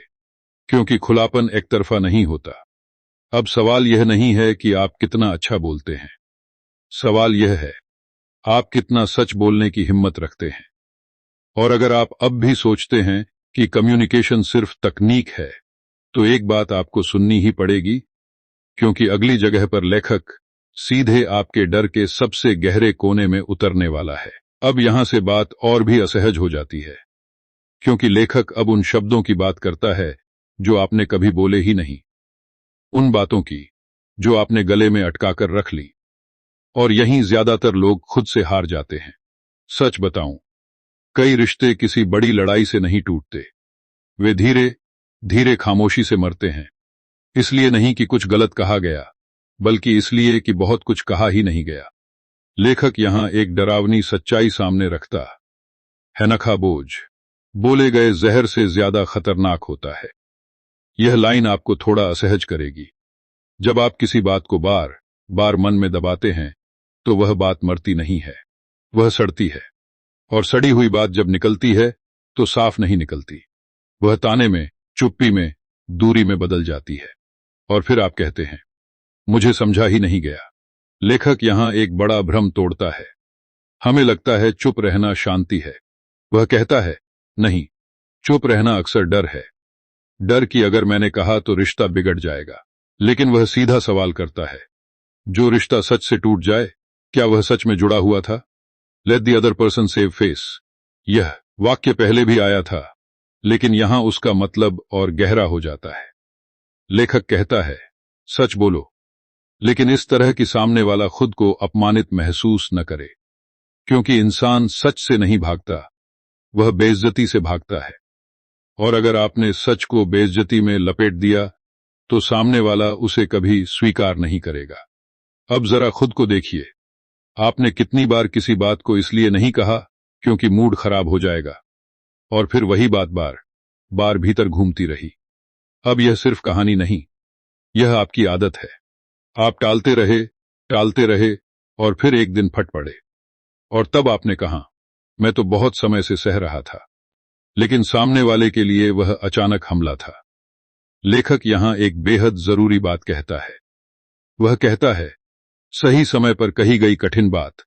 क्योंकि खुलापन एक तरफा नहीं होता। अब सवाल यह नहीं है कि आप कितना अच्छा बोलते हैं, सवाल यह है आप कितना सच बोलने की हिम्मत रखते हैं। और अगर आप अब भी सोचते हैं कि कम्युनिकेशन सिर्फ तकनीक है, तो एक बात आपको सुननी ही पड़ेगी, क्योंकि अगली जगह पर लेखक सीधे आपके डर के सबसे गहरे कोने में उतरने वाला है। अब यहां से बात और भी असहज हो जाती है, क्योंकि लेखक अब उन शब्दों की बात करता है जो आपने कभी बोले ही नहीं, उन बातों की जो आपने गले में अटकाकर रख ली। और यहीं ज्यादातर लोग खुद से हार जाते हैं। सच बताऊं, कई रिश्ते किसी बड़ी लड़ाई से नहीं टूटते, वे धीरे धीरे खामोशी से मरते हैं। इसलिए नहीं कि कुछ गलत कहा गया, बल्कि इसलिए कि बहुत कुछ कहा ही नहीं गया। लेखक यहां एक डरावनी सच्चाई सामने रखता है, नखा बोझ बोले गए जहर से ज्यादा खतरनाक होता है। यह लाइन आपको थोड़ा असहज करेगी। जब आप किसी बात को बार बार मन में दबाते हैं तो वह बात मरती नहीं है, वह सड़ती है। और सड़ी हुई बात जब निकलती है तो साफ नहीं निकलती, वह ताने में, चुप्पी में, दूरी में बदल जाती है। और फिर आप कहते हैं, मुझे समझा ही नहीं गया। लेखक यहां एक बड़ा भ्रम तोड़ता है। हमें लगता है चुप रहना शांति है। वह कहता है, नहीं, चुप रहना अक्सर डर है। डर कि अगर मैंने कहा तो रिश्ता बिगड़ जाएगा। लेकिन वह सीधा सवाल करता है, जो रिश्ता सच से टूट जाए, क्या वह सच में जुड़ा हुआ था? Let the other person save face. यह वाक्य पहले भी आया था, लेकिन यहां उसका मतलब और गहरा हो जाता है। लेखक कहता है, सच बोलो, लेकिन इस तरह कि सामने वाला खुद को अपमानित महसूस न करे, क्योंकि इंसान सच से नहीं भागता, वह बेइज्जती से भागता है। और अगर आपने सच को बेइज्जती में लपेट दिया तो सामने वाला उसे कभी स्वीकार नहीं करेगा। अब जरा खुद को देखिए, आपने कितनी बार किसी बात को इसलिए नहीं कहा क्योंकि मूड खराब हो जाएगा, और फिर वही बात बार बार भीतर घूमती रही। अब यह सिर्फ कहानी नहीं, यह आपकी आदत है। आप टालते रहे और फिर एक दिन फट पड़े, और तब आपने कहा, मैं तो बहुत समय से सह रहा था, लेकिन सामने वाले के लिए वह अचानक हमला था। लेखक यहां एक बेहद जरूरी बात कहता है। वह कहता है, सही समय पर कही गई कठिन बात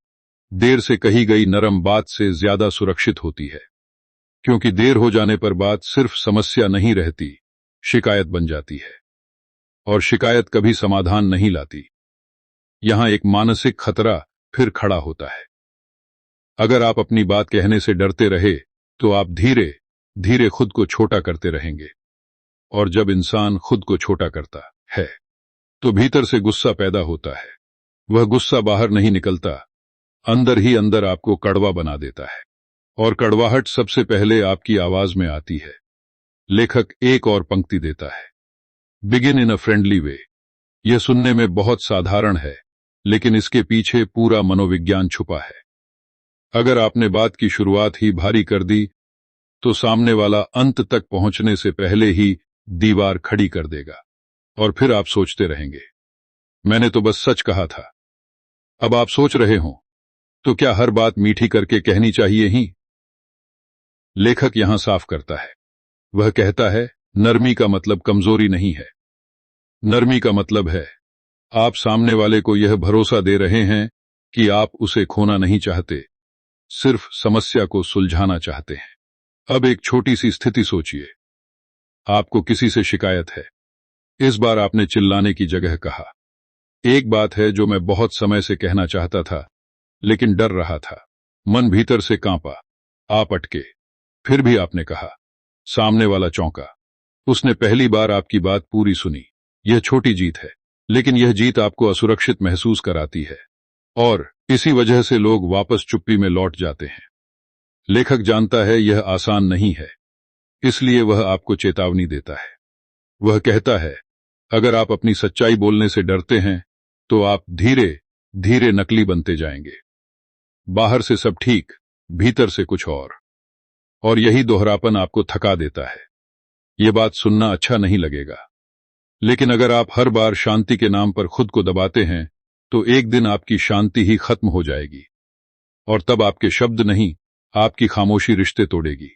देर से कही गई नरम बात से ज्यादा सुरक्षित होती है, क्योंकि देर हो जाने पर बात सिर्फ समस्या नहीं रहती, शिकायत बन जाती है, और शिकायत कभी समाधान नहीं लाती। यहां एक मानसिक खतरा फिर खड़ा होता है। अगर आप अपनी बात कहने से डरते रहे तो आप धीरे धीरे खुद को छोटा करते रहेंगे, और जब इंसान खुद को छोटा करता है तो भीतर से गुस्सा पैदा होता है। वह गुस्सा बाहर नहीं निकलता, अंदर ही अंदर आपको कड़वा बना देता है, और कड़वाहट सबसे पहले आपकी आवाज में आती है। लेखक एक और पंक्ति देता है, begin in a friendly way. यह सुनने में बहुत साधारण है, लेकिन इसके पीछे पूरा मनोविज्ञान छुपा है। अगर आपने बात की शुरुआत ही भारी कर दी तो सामने वाला अंत तक पहुंचने से पहले ही दीवार खड़ी कर देगा, और फिर आप सोचते रहेंगे, मैंने तो बस सच कहा था। अब आप सोच रहे हो, तो क्या हर बात मीठी करके कहनी चाहिए ही? लेखक यहां साफ करता है। वह कहता है, नरमी का मतलब कमजोरी नहीं है। नरमी का मतलब है आप सामने वाले को यह भरोसा दे रहे हैं कि आप उसे खोना नहीं चाहते, सिर्फ समस्या को सुलझाना चाहते हैं। अब एक छोटी सी स्थिति सोचिए, आपको किसी से शिकायत है। इस बार आपने चिल्लाने की जगह कहा, एक बात है जो मैं बहुत समय से कहना चाहता था, लेकिन डर रहा था, मन भीतर से कांपा। आप अटके, फिर भी आपने कहा। सामने वाला चौंका, उसने पहली बार आपकी बात पूरी सुनी। यह छोटी जीत है, लेकिन यह जीत आपको असुरक्षित महसूस कराती है, और इसी वजह से लोग वापस चुप्पी में लौट जाते हैं। लेखक जानता है यह आसान नहीं है, इसलिए वह आपको चेतावनी देता है। वह कहता है, अगर आप अपनी सच्चाई बोलने से डरते हैं तो आप धीरे धीरे नकली बनते जाएंगे। बाहर से सब ठीक, भीतर से कुछ और यही दोहरापन आपको थका देता है। यह बात सुनना अच्छा नहीं लगेगा, लेकिन अगर आप हर बार शांति के नाम पर खुद को दबाते हैं तो एक दिन आपकी शांति ही खत्म हो जाएगी, और तब आपके शब्द नहीं, आपकी खामोशी रिश्ते तोड़ेगी।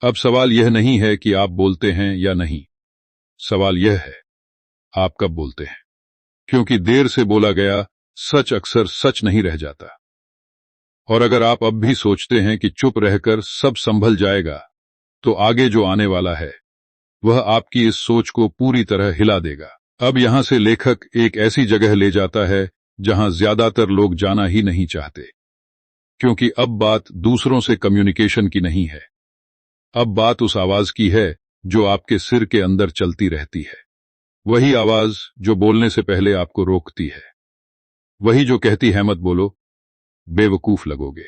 अब सवाल यह नहीं है कि आप बोलते हैं या नहीं, सवाल यह है, आप कब बोलते हैं, क्योंकि देर से बोला गया सच अक्सर सच नहीं रह जाता। और अगर आप अब भी सोचते हैं कि चुप रहकर सब संभल जाएगा, तो आगे जो आने वाला है वह आपकी इस सोच को पूरी तरह हिला देगा। अब यहां से लेखक एक ऐसी जगह ले जाता है जहां ज्यादातर लोग जाना ही नहीं चाहते, क्योंकि अब बात दूसरों से कम्युनिकेशन की नहीं है। अब बात उस आवाज की है जो आपके सिर के अंदर चलती रहती है। वही आवाज जो बोलने से पहले आपको रोकती है, वही जो कहती है मत बोलो, बेवकूफ लगोगे।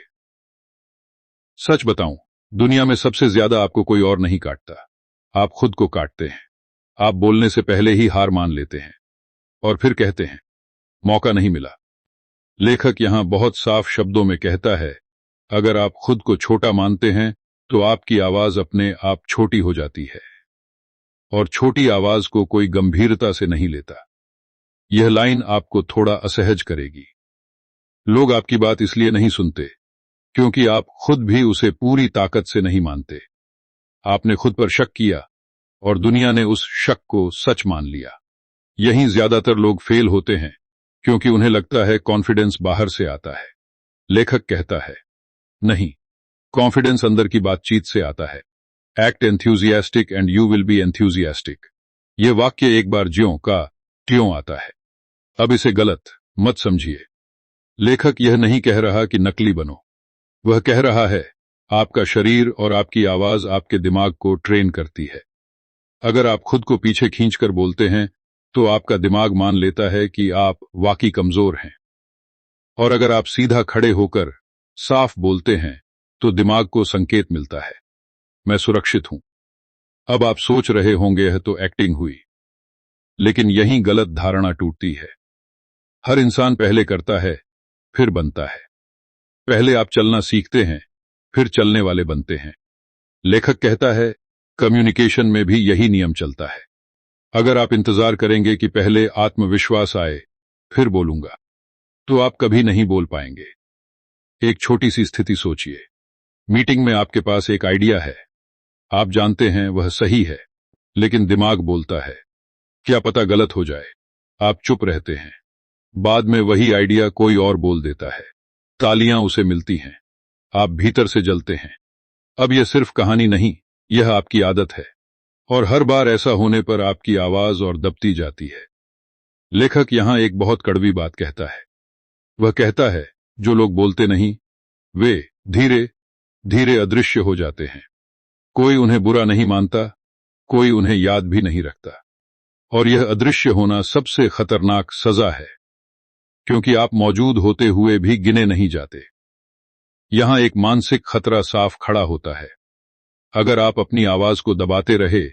सच बताऊं, दुनिया में सबसे ज्यादा आपको कोई और नहीं काटता, आप खुद को काटते हैं। आप बोलने से पहले ही हार मान लेते हैं, और फिर कहते हैं, मौका नहीं मिला। लेखक यहां बहुत साफ शब्दों में कहता है, अगर आप खुद को छोटा मानते हैं तो आपकी आवाज अपने आप छोटी हो जाती है, और छोटी आवाज को कोई गंभीरता से नहीं लेता। यह लाइन आपको थोड़ा असहज करेगी। लोग आपकी बात इसलिए नहीं सुनते क्योंकि आप खुद भी उसे पूरी ताकत से नहीं मानते। आपने खुद पर शक किया और दुनिया ने उस शक को सच मान लिया। यहीं ज्यादातर लोग फेल होते हैं, क्योंकि उन्हें लगता है कॉन्फिडेंस बाहर से आता है। लेखक कहता है, नहीं, कॉन्फिडेंस अंदर की बातचीत से आता है। Act enthusiastic and you will be enthusiastic. यह वाक्य एक बार ज्यों का त्यों आता है। अब इसे गलत मत समझिए। लेखक यह नहीं कह रहा कि नकली बनो, वह कह रहा है आपका शरीर और आपकी आवाज आपके दिमाग को ट्रेन करती है। अगर आप खुद को पीछे खींचकर बोलते हैं तो आपका दिमाग मान लेता है कि आप वाकई कमजोर हैं। और अगर आप सीधा खड़े होकर साफ बोलते हैं तो दिमाग को संकेत मिलता है, मैं सुरक्षित हूं। अब आप सोच रहे होंगे यह तो एक्टिंग हुई, लेकिन यही गलत धारणा टूटती है। हर इंसान पहले करता है, फिर बनता है। पहले आप चलना सीखते हैं, फिर चलने वाले बनते हैं। लेखक कहता है, कम्युनिकेशन में भी यही नियम चलता है। अगर आप इंतजार करेंगे कि पहले आत्मविश्वास आए, फिर बोलूंगा, तो आप कभी नहीं बोल पाएंगे। एक छोटी सी स्थिति सोचिए। मीटिंग में आपके पास एक आइडिया है, आप जानते हैं वह सही है, लेकिन दिमाग बोलता है, क्या पता गलत हो जाए। आप चुप रहते हैं। बाद में वही आइडिया कोई और बोल देता है, तालियां उसे मिलती हैं, आप भीतर से जलते हैं। अब यह सिर्फ कहानी नहीं, यह आपकी आदत है, और हर बार ऐसा होने पर आपकी आवाज और दबती जाती है। लेखक यहां एक बहुत कड़वी बात कहता है। वह कहता है, जो लोग बोलते नहीं, वे धीरे धीरे अदृश्य हो जाते हैं। कोई उन्हें बुरा नहीं मानता, कोई उन्हें याद भी नहीं रखता। और यह अदृश्य होना सबसे खतरनाक सजा है, क्योंकि आप मौजूद होते हुए भी गिने नहीं जाते। यहां एक मानसिक खतरा साफ खड़ा होता है। अगर आप अपनी आवाज को दबाते रहे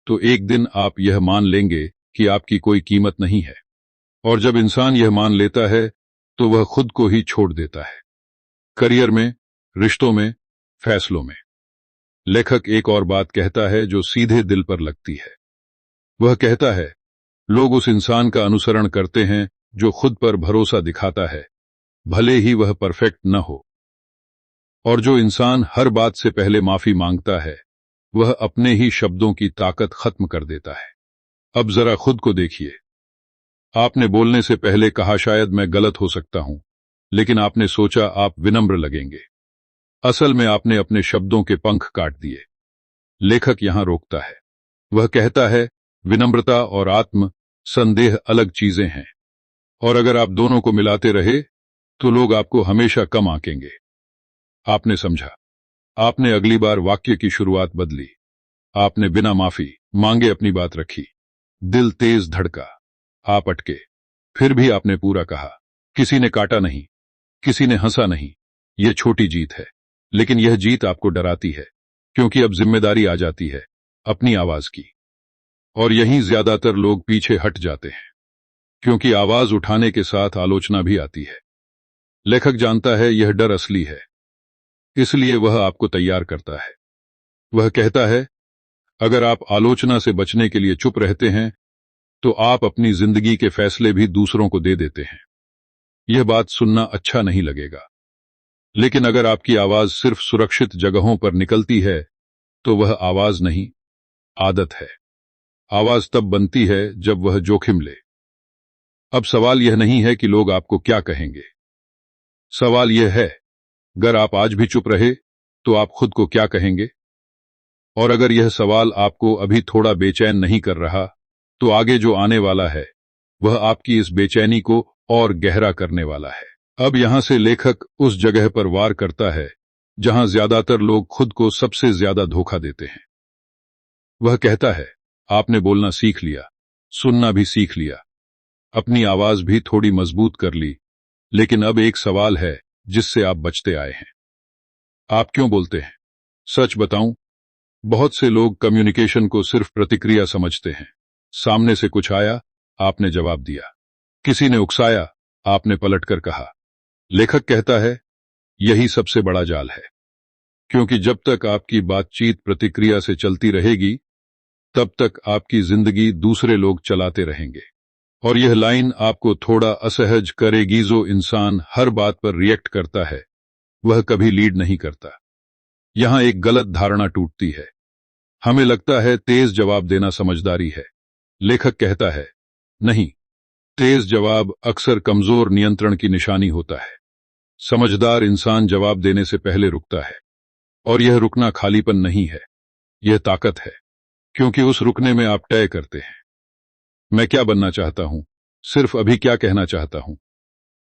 तो एक दिन आप यह मान लेंगे कि आपकी कोई कीमत नहीं है। और जब इंसान यह मान लेता है तो वह खुद को ही छोड़ देता है, करियर में, रिश्तों में, फैसलों में। लेखक एक और बात कहता है जो सीधे दिल पर लगती है। वह कहता है, लोग उस इंसान का अनुसरण करते हैं जो खुद पर भरोसा दिखाता है, भले ही वह परफेक्ट न हो। और जो इंसान हर बात से पहले माफी मांगता है, वह अपने ही शब्दों की ताकत खत्म कर देता है। अब जरा खुद को देखिए। आपने बोलने से पहले कहा, शायद मैं गलत हो सकता हूं, लेकिन आपने सोचा आप विनम्र लगेंगे। असल में आपने अपने शब्दों के पंख काट दिए। लेखक यहां रोकता है। वह कहता है, विनम्रता और आत्म संदेह अलग चीजें हैं, और अगर आप दोनों को मिलाते रहे तो लोग आपको हमेशा कम आंकेंगे। आपने समझा। आपने अगली बार वाक्य की शुरुआत बदली। आपने बिना माफी मांगे अपनी बात रखी। दिल तेज धड़का, आप अटके, फिर भी आपने पूरा कहा। किसी ने काटा नहीं, किसी ने हंसा नहीं। यह छोटी जीत है, लेकिन यह जीत आपको डराती है, क्योंकि अब जिम्मेदारी आ जाती है अपनी आवाज की। और यहीं ज्यादातर लोग पीछे हट जाते हैं, क्योंकि आवाज उठाने के साथ आलोचना भी आती है। लेखक जानता है यह डर असली है, इसलिए वह आपको तैयार करता है। वह कहता है, अगर आप आलोचना से बचने के लिए चुप रहते हैं तो आप अपनी जिंदगी के फैसले भी दूसरों को दे देते हैं। यह बात सुनना अच्छा नहीं लगेगा, लेकिन अगर आपकी आवाज सिर्फ सुरक्षित जगहों पर निकलती है तो वह आवाज नहीं, आदत है। आवाज तब बनती है जब वह जोखिम ले। अब सवाल यह नहीं है कि लोग आपको क्या कहेंगे। सवाल यह है, अगर आप आज भी चुप रहे तो आप खुद को क्या कहेंगे? और अगर यह सवाल आपको अभी थोड़ा बेचैन नहीं कर रहा, तो आगे जो आने वाला है वह आपकी इस बेचैनी को और गहरा करने वाला है। अब यहां से लेखक उस जगह पर वार करता है जहां ज्यादातर लोग खुद को सबसे ज्यादा धोखा देते हैं। वह कहता है, आपने बोलना सीख लिया, सुनना भी सीख लिया, अपनी आवाज भी थोड़ी मजबूत कर ली, लेकिन अब एक सवाल है जिससे आप बचते आए हैं। आप क्यों बोलते हैं? सच बताऊं, बहुत से लोग कम्युनिकेशन को सिर्फ प्रतिक्रिया समझते हैं। सामने से कुछ आया, आपने जवाब दिया। किसी ने उकसाया, आपने पलटकर कहा। लेखक कहता है, यही सबसे बड़ा जाल है, क्योंकि जब तक आपकी बातचीत प्रतिक्रिया से चलती रहेगी, तब तक आपकी जिंदगी दूसरे लोग चलाते रहेंगे। और यह लाइन आपको थोड़ा असहज करेगी। जो इंसान हर बात पर रिएक्ट करता है, वह कभी लीड नहीं करता। यहां एक गलत धारणा टूटती है। हमें लगता है तेज जवाब देना समझदारी है। लेखक कहता है, नहीं, तेज जवाब अक्सर कमजोर नियंत्रण की निशानी होता है। समझदार इंसान जवाब देने से पहले रुकता है, और यह रुकना खालीपन नहीं है, यह ताकत है, क्योंकि उस रुकने में आप तय करते हैं, मैं क्या बनना चाहता हूं, सिर्फ अभी क्या कहना चाहता हूं।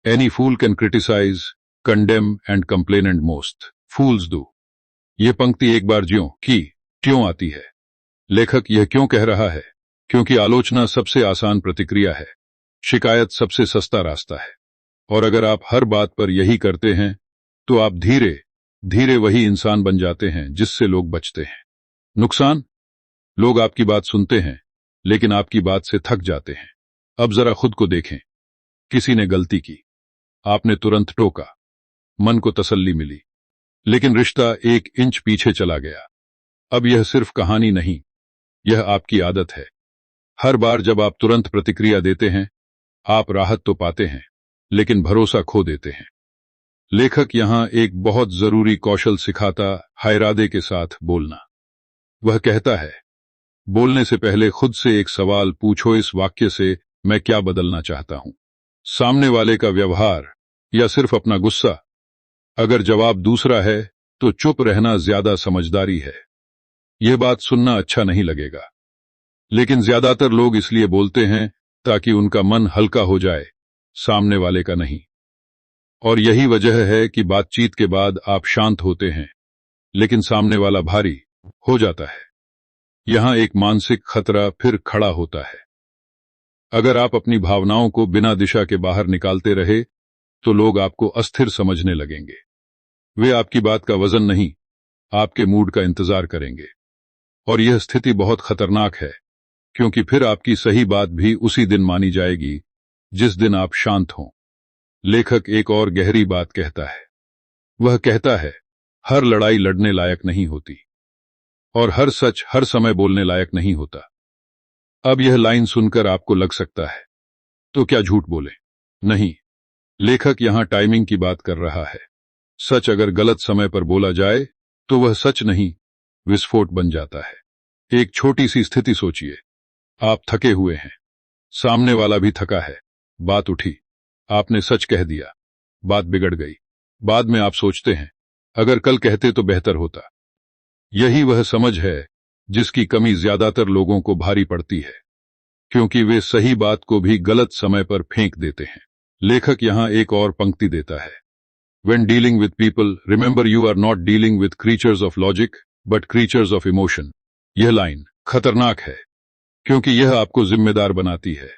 Any fool can criticise, condemn and complain, and most fools do. यह पंक्ति एक बार ज्यों की त्यों आती है। लेखक यह क्यों कह रहा है? क्योंकि आलोचना सबसे आसान प्रतिक्रिया है, शिकायत सबसे सस्ता रास्ता है, और अगर आप हर बात पर यही करते हैं तो आप धीरे धीरे वही इंसान बन जाते हैं जिससे लोग बचते हैं। नुकसान? लोग आपकी बात सुनते हैं लेकिन आपकी बात से थक जाते हैं। अब जरा खुद को देखें, किसी ने गलती की, आपने तुरंत टोका, मन को तसल्ली मिली, लेकिन रिश्ता 1 इंच पीछे चला गया। अब यह सिर्फ कहानी नहीं, यह आपकी आदत है। हर बार जब आप तुरंत प्रतिक्रिया देते हैं, आप राहत तो पाते हैं लेकिन भरोसा खो देते हैं। लेखक यहां एक बहुत जरूरी कौशल सिखाता है, इरादे के साथ बोलना। वह कहता है, बोलने से पहले खुद से एक सवाल पूछो, इस वाक्य से मैं क्या बदलना चाहता हूं? सामने वाले का व्यवहार या सिर्फ अपना गुस्सा? अगर जवाब दूसरा है तो चुप रहना ज्यादा समझदारी है। यह बात सुनना अच्छा नहीं लगेगा, लेकिन ज्यादातर लोग इसलिए बोलते हैं ताकि उनका मन हल्का हो जाए, सामने वाले का नहीं। और यही वजह है कि बातचीत के बाद आप शांत होते हैं लेकिन सामने वाला भारी हो जाता है। यहां एक मानसिक खतरा फिर खड़ा होता है। अगर आप अपनी भावनाओं को बिना दिशा के बाहर निकालते रहे तो लोग आपको अस्थिर समझने लगेंगे। वे आपकी बात का वजन नहीं, आपके मूड का इंतजार करेंगे। और यह स्थिति बहुत खतरनाक है, क्योंकि फिर आपकी सही बात भी उसी दिन मानी जाएगी जिस दिन आप शांत हों। लेखक एक और गहरी बात कहता है। वह कहता है, हर लड़ाई लड़ने लायक नहीं होती और हर सच हर समय बोलने लायक नहीं होता। अब यह लाइन सुनकर आपको लग सकता है, तो क्या झूठ बोले? नहीं, लेखक यहां टाइमिंग की बात कर रहा है। सच अगर गलत समय पर बोला जाए तो वह सच नहीं, विस्फोट बन जाता है। एक छोटी सी स्थिति सोचिए, आप थके हुए हैं, सामने वाला भी थका है, बात उठी, आपने सच कह दिया, बात बिगड़ गई। बाद में आप सोचते हैं, अगर कल कहते तो बेहतर होता। यही वह समझ है जिसकी कमी ज्यादातर लोगों को भारी पड़ती है, क्योंकि वे सही बात को भी गलत समय पर फेंक देते हैं। लेखक यहां एक और पंक्ति देता है, When dealing with people, remember you are not dealing with creatures of logic, but creatures of emotion. यह लाइन खतरनाक है, क्योंकि यह आपको जिम्मेदार बनाती है।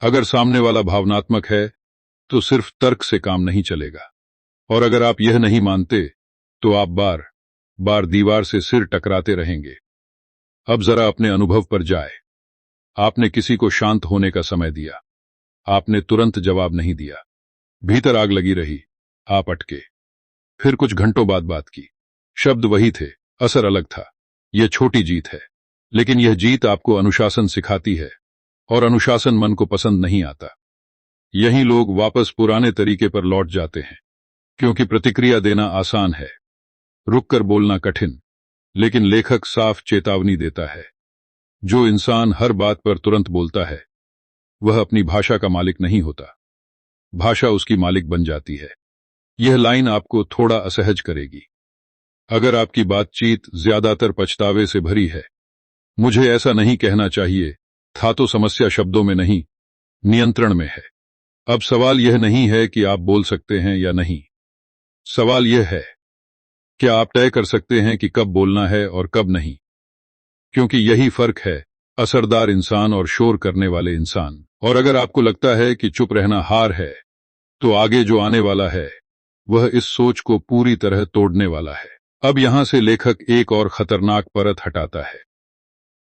अगर सामने वाला भावनात्मक है, तो सिर्फ तर्क से काम नहीं चलेगा। और अगर आप यह नहीं मानते, तो आप बार बार दीवार से सिर टकराते रहेंगे। अब जरा अपने अनुभव पर जाए। आपने किसी को शांत होने का समय दिया, आपने तुरंत जवाब नहीं दिया, भीतर आग लगी रही, आप अटके, फिर कुछ घंटों बाद बात की, शब्द वही थे, असर अलग था। यह छोटी जीत है, लेकिन यह जीत आपको अनुशासन सिखाती है, और अनुशासन मन को पसंद नहीं आता। यही लोग वापस पुराने तरीके पर लौट जाते हैं, क्योंकि प्रतिक्रिया देना आसान है, रुककर बोलना कठिन। लेकिन लेखक साफ चेतावनी देता है, जो इंसान हर बात पर तुरंत बोलता है, वह अपनी भाषा का मालिक नहीं होता, भाषा उसकी मालिक बन जाती है। यह लाइन आपको थोड़ा असहज करेगी। अगर आपकी बातचीत ज्यादातर पछतावे से भरी है, मुझे ऐसा नहीं कहना चाहिए था, तो समस्या शब्दों में नहीं, नियंत्रण में है। अब सवाल यह नहीं है कि आप बोल सकते हैं या नहीं, सवाल यह है, क्या आप तय कर सकते हैं कि कब बोलना है और कब नहीं? क्योंकि यही फर्क है असरदार इंसान और शोर करने वाले इंसान। और अगर आपको लगता है कि चुप रहना हार है, तो आगे जो आने वाला है वह इस सोच को पूरी तरह तोड़ने वाला है। अब यहां से लेखक एक और खतरनाक परत हटाता है,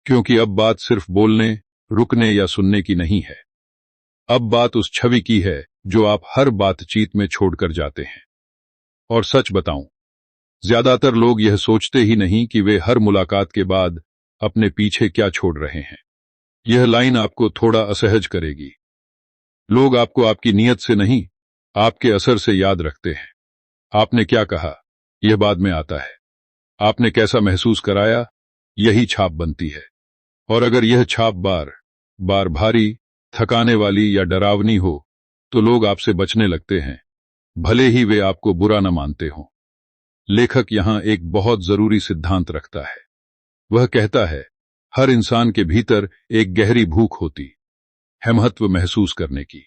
क्योंकि अब बात सिर्फ बोलने, रुकने या सुनने की नहीं है। अब बात उस छवि की है जो आप हर बातचीत में छोड़कर जाते हैं। और सच बताऊं, ज्यादातर लोग यह सोचते ही नहीं कि वे हर मुलाकात के बाद अपने पीछे क्या छोड़ रहे हैं। यह लाइन आपको थोड़ा असहज करेगी। लोग आपको आपकी नीयत से नहीं, आपके असर से याद रखते हैं। आपने क्या कहा, यह बाद में आता है। आपने कैसा महसूस कराया, यही छाप बनती है। और अगर यह छाप बार बार भारी, थकाने वाली या डरावनी हो, तो लोग आपसे बचने लगते हैं, भले ही वे आपको बुरा न मानते हों। लेखक यहां एक बहुत जरूरी सिद्धांत रखता है। वह कहता है, हर इंसान के भीतर एक गहरी भूख होती है महत्व महसूस करने की।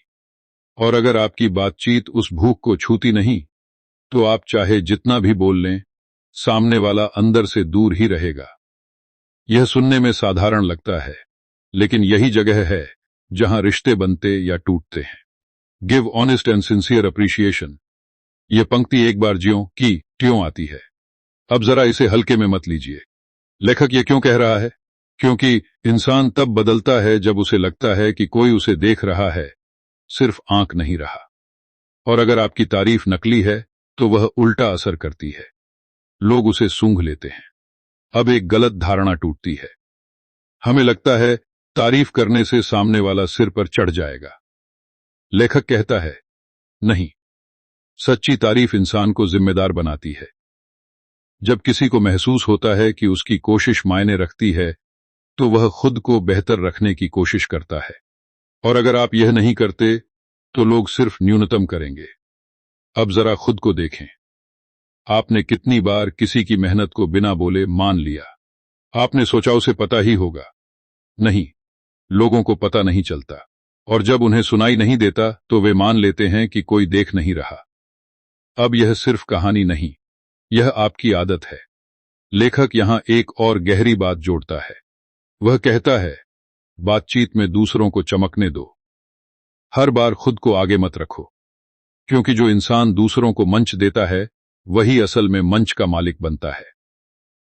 और अगर आपकी बातचीत उस भूख को छूती नहीं, तो आप चाहे जितना भी बोल लें, सामने वाला अंदर से दूर ही रहेगा। यह सुनने में साधारण लगता है, लेकिन यही जगह है जहां रिश्ते बनते या टूटते हैं। Give honest and sincere appreciation. यह पंक्ति एक बार ज्यों की त्यों आती है। अब जरा इसे हल्के में मत लीजिए। लेखक यह क्यों कह रहा है? क्योंकि इंसान तब बदलता है जब उसे लगता है कि कोई उसे देख रहा है, सिर्फ आंख नहीं रहा। और अगर आपकी तारीफ नकली है तो वह उल्टा असर करती है। लोग उसे सूंघ लेते हैं। अब एक गलत धारणा टूटती है। हमें लगता है तारीफ करने से सामने वाला सिर पर चढ़ जाएगा। लेखक कहता है, नहीं, सच्ची तारीफ इंसान को जिम्मेदार बनाती है। जब किसी को महसूस होता है कि उसकी कोशिश मायने रखती है, तो वह खुद को बेहतर रखने की कोशिश करता है। और अगर आप यह नहीं करते, तो लोग सिर्फ न्यूनतम करेंगे। अब जरा खुद को देखें। आपने कितनी बार किसी की मेहनत को बिना बोले मान लिया? आपने सोचा उसे पता ही होगा। नहीं, लोगों को पता नहीं चलता, और जब उन्हें सुनाई नहीं देता तो वे मान लेते हैं कि कोई देख नहीं रहा। अब यह सिर्फ कहानी नहीं, यह आपकी आदत है। लेखक यहां एक और गहरी बात जोड़ता है। वह कहता है, बातचीत में दूसरों को चमकने दो। हर बार खुद को आगे मत रखो, क्योंकि जो इंसान दूसरों को मंच देता है वही असल में मंच का मालिक बनता है।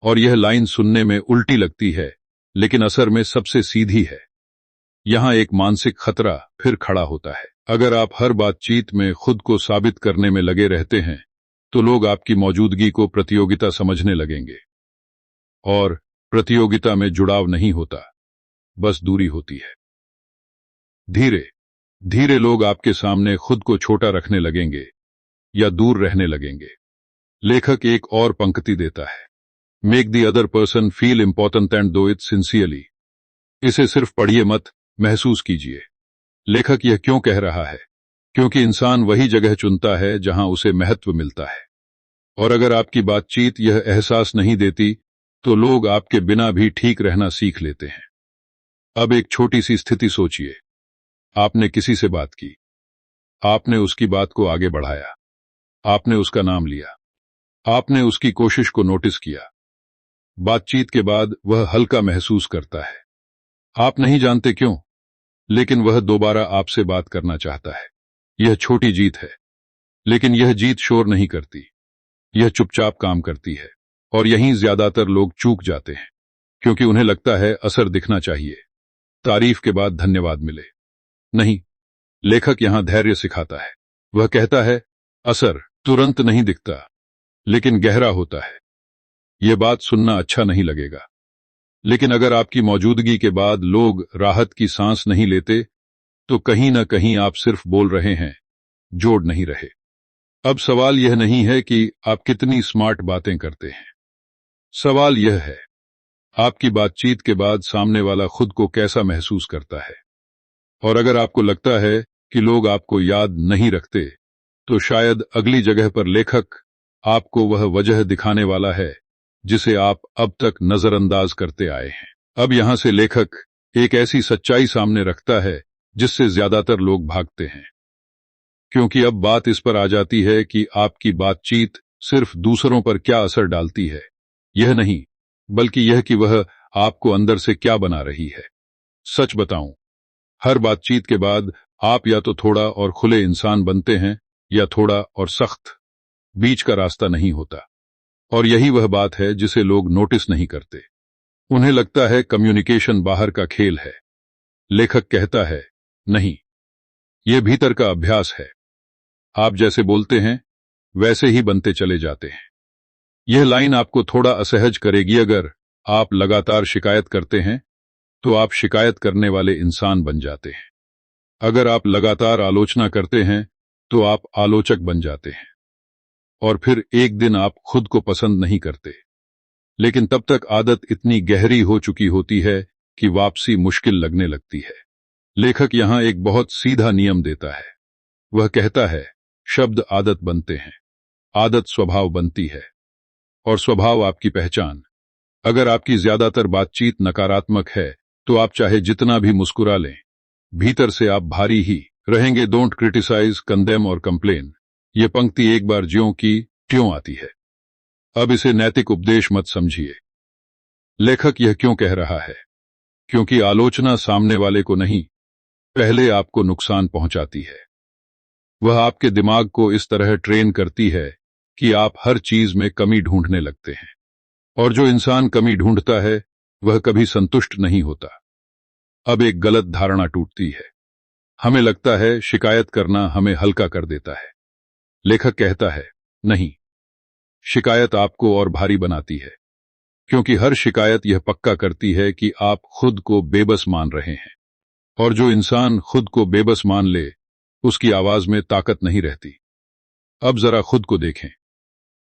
और यह लाइन सुनने में उल्टी लगती है, लेकिन असर में सबसे सीधी है। यहां एक मानसिक खतरा फिर खड़ा होता है। अगर आप हर बातचीत में खुद को साबित करने में लगे रहते हैं, तो लोग आपकी मौजूदगी को प्रतियोगिता समझने लगेंगे। और प्रतियोगिता में जुड़ाव नहीं होता, बस दूरी होती है। धीरे धीरे लोग आपके सामने खुद को छोटा रखने लगेंगे या दूर रहने लगेंगे। लेखक एक और पंक्ति देता है, make the other person feel important and do it sincerely. इसे सिर्फ पढ़िए मत, महसूस कीजिए। लेखक यह क्यों कह रहा है? क्योंकि इंसान वही जगह चुनता है जहां उसे महत्व मिलता है। और अगर आपकी बातचीत यह एहसास नहीं देती, तो लोग आपके बिना भी ठीक रहना सीख लेते हैं। अब एक छोटी सी स्थिति सोचिए। आपने किसी से बात की, आपने उसकी बात को आगे बढ़ाया, आपने उसका नाम लिया, आपने उसकी कोशिश को नोटिस किया। बातचीत के बाद वह हल्का महसूस करता है। आप नहीं जानते क्यों, लेकिन वह दोबारा आपसे बात करना चाहता है। यह छोटी जीत है, लेकिन यह जीत शोर नहीं करती, यह चुपचाप काम करती है। और यहीं ज्यादातर लोग चूक जाते हैं, क्योंकि उन्हें लगता है असर दिखना चाहिए, तारीफ के बाद धन्यवाद मिले। नहीं, लेखक यहां धैर्य सिखाता है। वह कहता है, असर तुरंत नहीं दिखता, लेकिन गहरा होता है। यह बात सुनना अच्छा नहीं लगेगा, लेकिन अगर आपकी मौजूदगी के बाद लोग राहत की सांस नहीं लेते, तो कहीं न कहीं आप सिर्फ बोल रहे हैं, जोड़ नहीं रहे। अब सवाल यह नहीं है कि आप कितनी स्मार्ट बातें करते हैं। सवाल यह है, आपकी बातचीत के बाद सामने वाला खुद को कैसा महसूस करता है। और अगर आपको लगता है कि लोग आपको याद नहीं रखते, तो शायद अगली जगह पर लेखक आपको वह वजह दिखाने वाला है जिसे आप अब तक नजरअंदाज करते आए हैं। अब यहां से लेखक एक ऐसी सच्चाई सामने रखता है जिससे ज्यादातर लोग भागते हैं, क्योंकि अब बात इस पर आ जाती है कि आपकी बातचीत सिर्फ दूसरों पर क्या असर डालती है, यह नहीं, बल्कि यह कि वह आपको अंदर से क्या बना रही है। सच बताऊं, हर बातचीत के बाद आप या तो थोड़ा और खुले इंसान बनते हैं, या थोड़ा और सख्त। बीच का रास्ता नहीं होता। और यही वह बात है जिसे लोग नोटिस नहीं करते। उन्हें लगता है कम्युनिकेशन बाहर का खेल है। लेखक कहता है, नहीं, यह भीतर का अभ्यास है। आप जैसे बोलते हैं, वैसे ही बनते चले जाते हैं। यह लाइन आपको थोड़ा असहज करेगी। अगर आप लगातार शिकायत करते हैं, तो आप शिकायत करने वाले इंसान बन जाते हैं। अगर आप लगातार आलोचना करते हैं, तो आप आलोचक बन जाते हैं। और फिर एक दिन आप खुद को पसंद नहीं करते, लेकिन तब तक आदत इतनी गहरी हो चुकी होती है कि वापसी मुश्किल लगने लगती है। लेखक यहां एक बहुत सीधा नियम देता है। वह कहता है, शब्द आदत बनते हैं, आदत स्वभाव बनती है, और स्वभाव आपकी पहचान। अगर आपकी ज्यादातर बातचीत नकारात्मक है, तो आप चाहे जितना भी मुस्कुरा लें, भीतर से आप भारी ही रहेंगे। डोंट क्रिटिसाइज, कंडेम और कंप्लेन। ये पंक्ति एक बार ज्यों की त्यों आती है। अब इसे नैतिक उपदेश मत समझिए। लेखक यह क्यों कह रहा है? क्योंकि आलोचना सामने वाले को नहीं, पहले आपको नुकसान पहुंचाती है। वह आपके दिमाग को इस तरह ट्रेन करती है कि आप हर चीज में कमी ढूंढने लगते हैं, और जो इंसान कमी ढूंढता है वह कभी संतुष्ट नहीं होता। अब एक गलत धारणा टूटती है। हमें लगता है शिकायत करना हमें हल्का कर देता है। लेखक कहता है, नहीं, शिकायत आपको और भारी बनाती है, क्योंकि हर शिकायत यह पक्का करती है कि आप खुद को बेबस मान रहे हैं, और जो इंसान खुद को बेबस मान ले, उसकी आवाज में ताकत नहीं रहती। अब जरा खुद को देखें।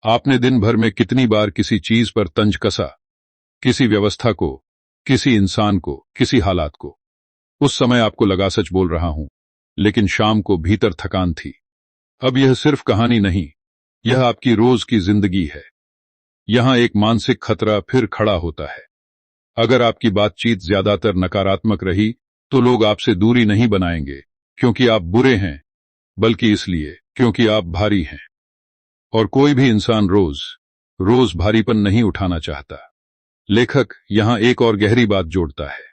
आपने दिन भर में कितनी बार किसी चीज पर तंज कसा, किसी व्यवस्था को, किसी इंसान को, किसी हालात को। उस समय आपको लगा सच बोल रहा हूं, लेकिन शाम को भीतर थकान थी। अब यह सिर्फ कहानी नहीं, यह आपकी रोज की जिंदगी है। यहां एक मानसिक खतरा फिर खड़ा होता है। अगर आपकी बातचीत ज्यादातर नकारात्मक रही, तो लोग आपसे दूरी नहीं बनाएंगे क्योंकि आप बुरे हैं, बल्कि इसलिए क्योंकि आप भारी हैं। और कोई भी इंसान रोज रोज भारीपन नहीं उठाना चाहता। लेखक यहां एक और गहरी बात जोड़ता है।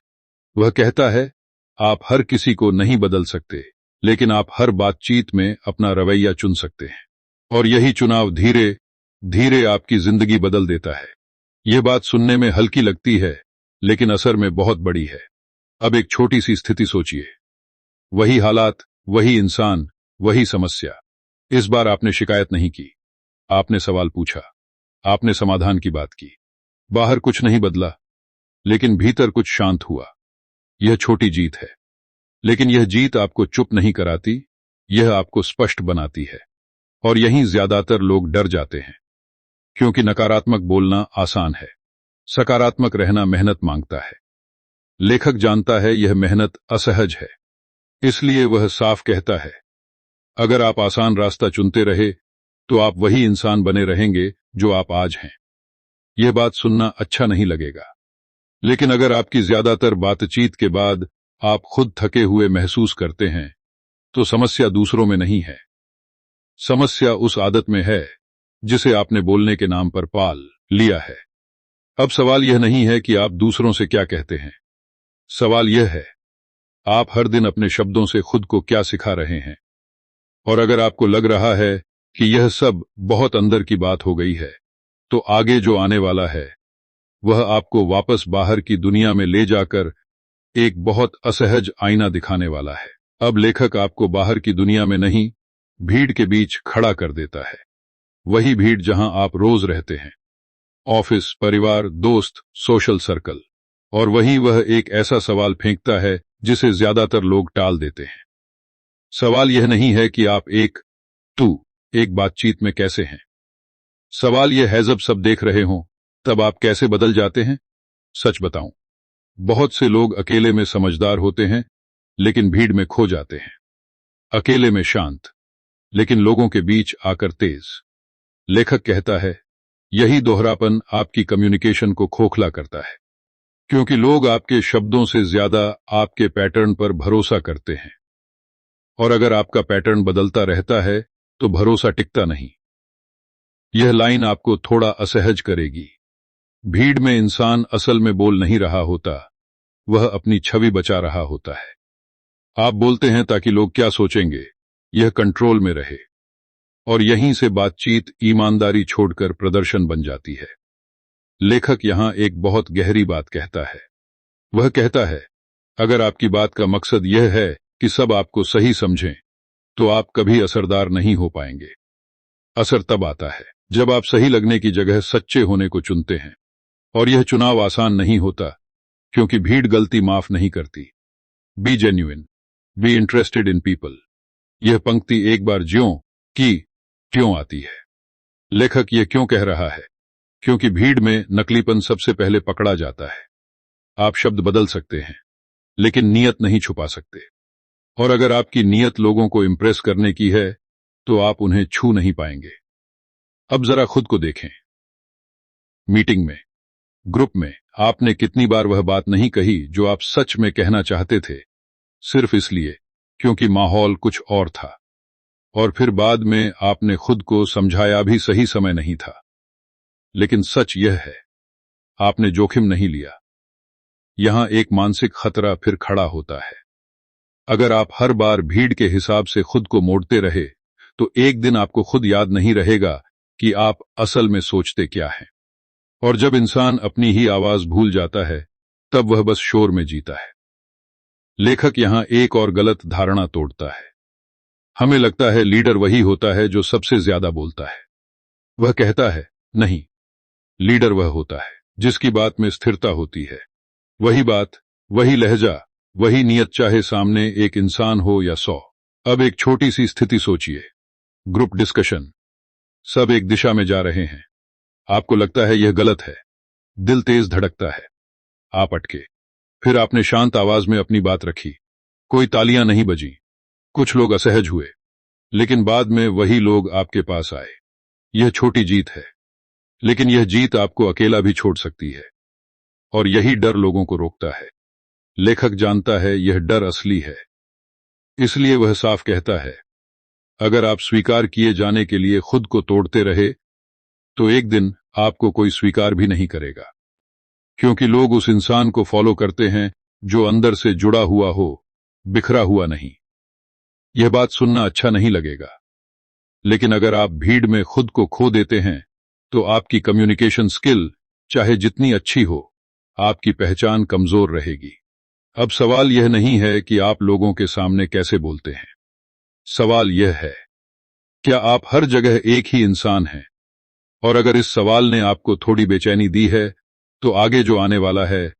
वह कहता है, आप हर किसी को नहीं बदल सकते, लेकिन आप हर बातचीत में अपना रवैया चुन सकते हैं, और यही चुनाव धीरे धीरे आपकी जिंदगी बदल देता है। यह बात सुनने में हल्की लगती है, लेकिन असर में बहुत बड़ी है। अब एक छोटी सी स्थिति सोचिए। वही हालात, वही इंसान, वही समस्या। इस बार आपने शिकायत नहीं की, आपने सवाल पूछा, आपने समाधान की बात की। बाहर कुछ नहीं बदला, लेकिन भीतर कुछ शांत हुआ। यह छोटी जीत है, लेकिन यह जीत आपको चुप नहीं कराती, यह आपको स्पष्ट बनाती है। और यहीं ज्यादातर लोग डर जाते हैं, क्योंकि नकारात्मक बोलना आसान है, सकारात्मक रहना मेहनत मांगता है। लेखक जानता है यह मेहनत असहज है, इसलिए वह साफ कहता है, अगर आप आसान रास्ता चुनते रहे, तो आप वही इंसान बने रहेंगे जो आप आज हैं। यह बात सुनना अच्छा नहीं लगेगा, लेकिन अगर आपकी ज्यादातर बातचीत के बाद आप खुद थके हुए महसूस करते हैं, तो समस्या दूसरों में नहीं है, समस्या उस आदत में है जिसे आपने बोलने के नाम पर पाल लिया है। अब सवाल यह नहीं है कि आप दूसरों से क्या कहते हैं, सवाल यह है, आप हर दिन अपने शब्दों से खुद को क्या सिखा रहे हैं। और अगर आपको लग रहा है कि यह सब बहुत अंदर की बात हो गई है, तो आगे जो आने वाला है वह आपको वापस बाहर की दुनिया में ले जाकर एक बहुत असहज आईना दिखाने वाला है। अब लेखक आपको बाहर की दुनिया में नहीं, भीड़ के बीच खड़ा कर देता है। वही भीड़ जहां आप रोज रहते हैं, ऑफिस, परिवार, दोस्त, सोशल सर्कल। और वहीं वह एक ऐसा सवाल फेंकता है जिसे ज्यादातर लोग टाल देते हैं। सवाल यह नहीं है कि आप एक बातचीत में कैसे हैं। सवाल यह है, जब सब देख रहे हों, तब आप कैसे बदल जाते हैं। सच बताऊं, बहुत से लोग अकेले में समझदार होते हैं, लेकिन भीड़ में खो जाते हैं। अकेले में शांत, लेकिन लोगों के बीच आकर तेज। लेखक कहता है, यही दोहरापन आपकी कम्युनिकेशन को खोखला करता है, क्योंकि लोग आपके शब्दों से ज्यादा आपके पैटर्न पर भरोसा करते हैं। और अगर आपका पैटर्न बदलता रहता है, तो भरोसा टिकता नहीं। यह लाइन आपको थोड़ा असहज करेगी। भीड़ में इंसान असल में बोल नहीं रहा होता, वह अपनी छवि बचा रहा होता है। आप बोलते हैं ताकि लोग क्या सोचेंगे, यह कंट्रोल में रहे। और यहीं से बातचीत ईमानदारी छोड़कर प्रदर्शन बन जाती है। लेखक यहां एक बहुत गहरी बात कहता है। वह कहता है, अगर आपकी बात का मकसद यह है कि सब आपको सही समझें, तो आप कभी असरदार नहीं हो पाएंगे। असर तब आता है जब आप सही लगने की जगह सच्चे होने को चुनते हैं। और यह चुनाव आसान नहीं होता, क्योंकि भीड़ गलती माफ नहीं करती। B genuine, be interested in people. यह पंक्ति एक बार ज्यों की क्यों आती है। लेखक यह क्यों कह रहा है? क्योंकि भीड़ में नकलीपन सबसे पहले पकड़ा जाता है। आप शब्द बदल सकते हैं, लेकिन नीयत नहीं छुपा सकते। और अगर आपकी नीयत लोगों को इंप्रेस करने की है, तो आप उन्हें छू नहीं पाएंगे। अब जरा खुद को देखें। मीटिंग में, ग्रुप में आपने कितनी बार वह बात नहीं कही जो आप सच में कहना चाहते थे, सिर्फ इसलिए क्योंकि माहौल कुछ और था। और फिर बाद में आपने खुद को समझाया भी सही समय नहीं था। लेकिन सच यह है, आपने जोखिम नहीं लिया। यहां एक मानसिक खतरा फिर खड़ा होता है। अगर आप हर बार भीड़ के हिसाब से खुद को मोड़ते रहे, तो एक दिन आपको खुद याद नहीं रहेगा कि आप असल में सोचते क्या हैं। और जब इंसान अपनी ही आवाज भूल जाता है, तब वह बस शोर में जीता है। लेखक यहां एक और गलत धारणा तोड़ता है। हमें लगता है लीडर वही होता है जो सबसे ज्यादा बोलता है। वह कहता है, नहीं, लीडर वह होता है जिसकी बात में स्थिरता होती है। वही बात, वही लहजा, वही नियत, चाहे सामने एक इंसान हो या 100। अब एक छोटी सी स्थिति सोचिए। ग्रुप डिस्कशन, सब एक दिशा में जा रहे हैं। आपको लगता है यह गलत है। दिल तेज धड़कता है। आप अटके। फिर आपने शांत आवाज में अपनी बात रखी। कोई तालियां नहीं बजी। कुछ लोग असहज हुए, लेकिन बाद में वही लोग आपके पास आए। यह छोटी जीत है, लेकिन यह जीत आपको अकेला भी छोड़ सकती है। और यही डर लोगों को रोकता है। लेखक जानता है यह डर असली है, इसलिए वह साफ कहता है, अगर आप स्वीकार किए जाने के लिए खुद को तोड़ते रहे, तो एक दिन आपको कोई स्वीकार भी नहीं करेगा। क्योंकि लोग उस इंसान को फॉलो करते हैं जो अंदर से जुड़ा हुआ हो, बिखरा हुआ नहीं। यह बात सुनना अच्छा नहीं लगेगा, लेकिन अगर आप भीड़ में खुद को खो देते हैं, तो आपकी कम्युनिकेशन स्किल चाहे जितनी अच्छी हो, आपकी पहचान कमजोर रहेगी। अब सवाल यह नहीं है कि आप लोगों के सामने कैसे बोलते हैं। सवाल यह है, क्या आप हर जगह एक ही इंसान हैं? और अगर इस सवाल ने आपको थोड़ी बेचैनी दी है, तो आगे जो आने वाला है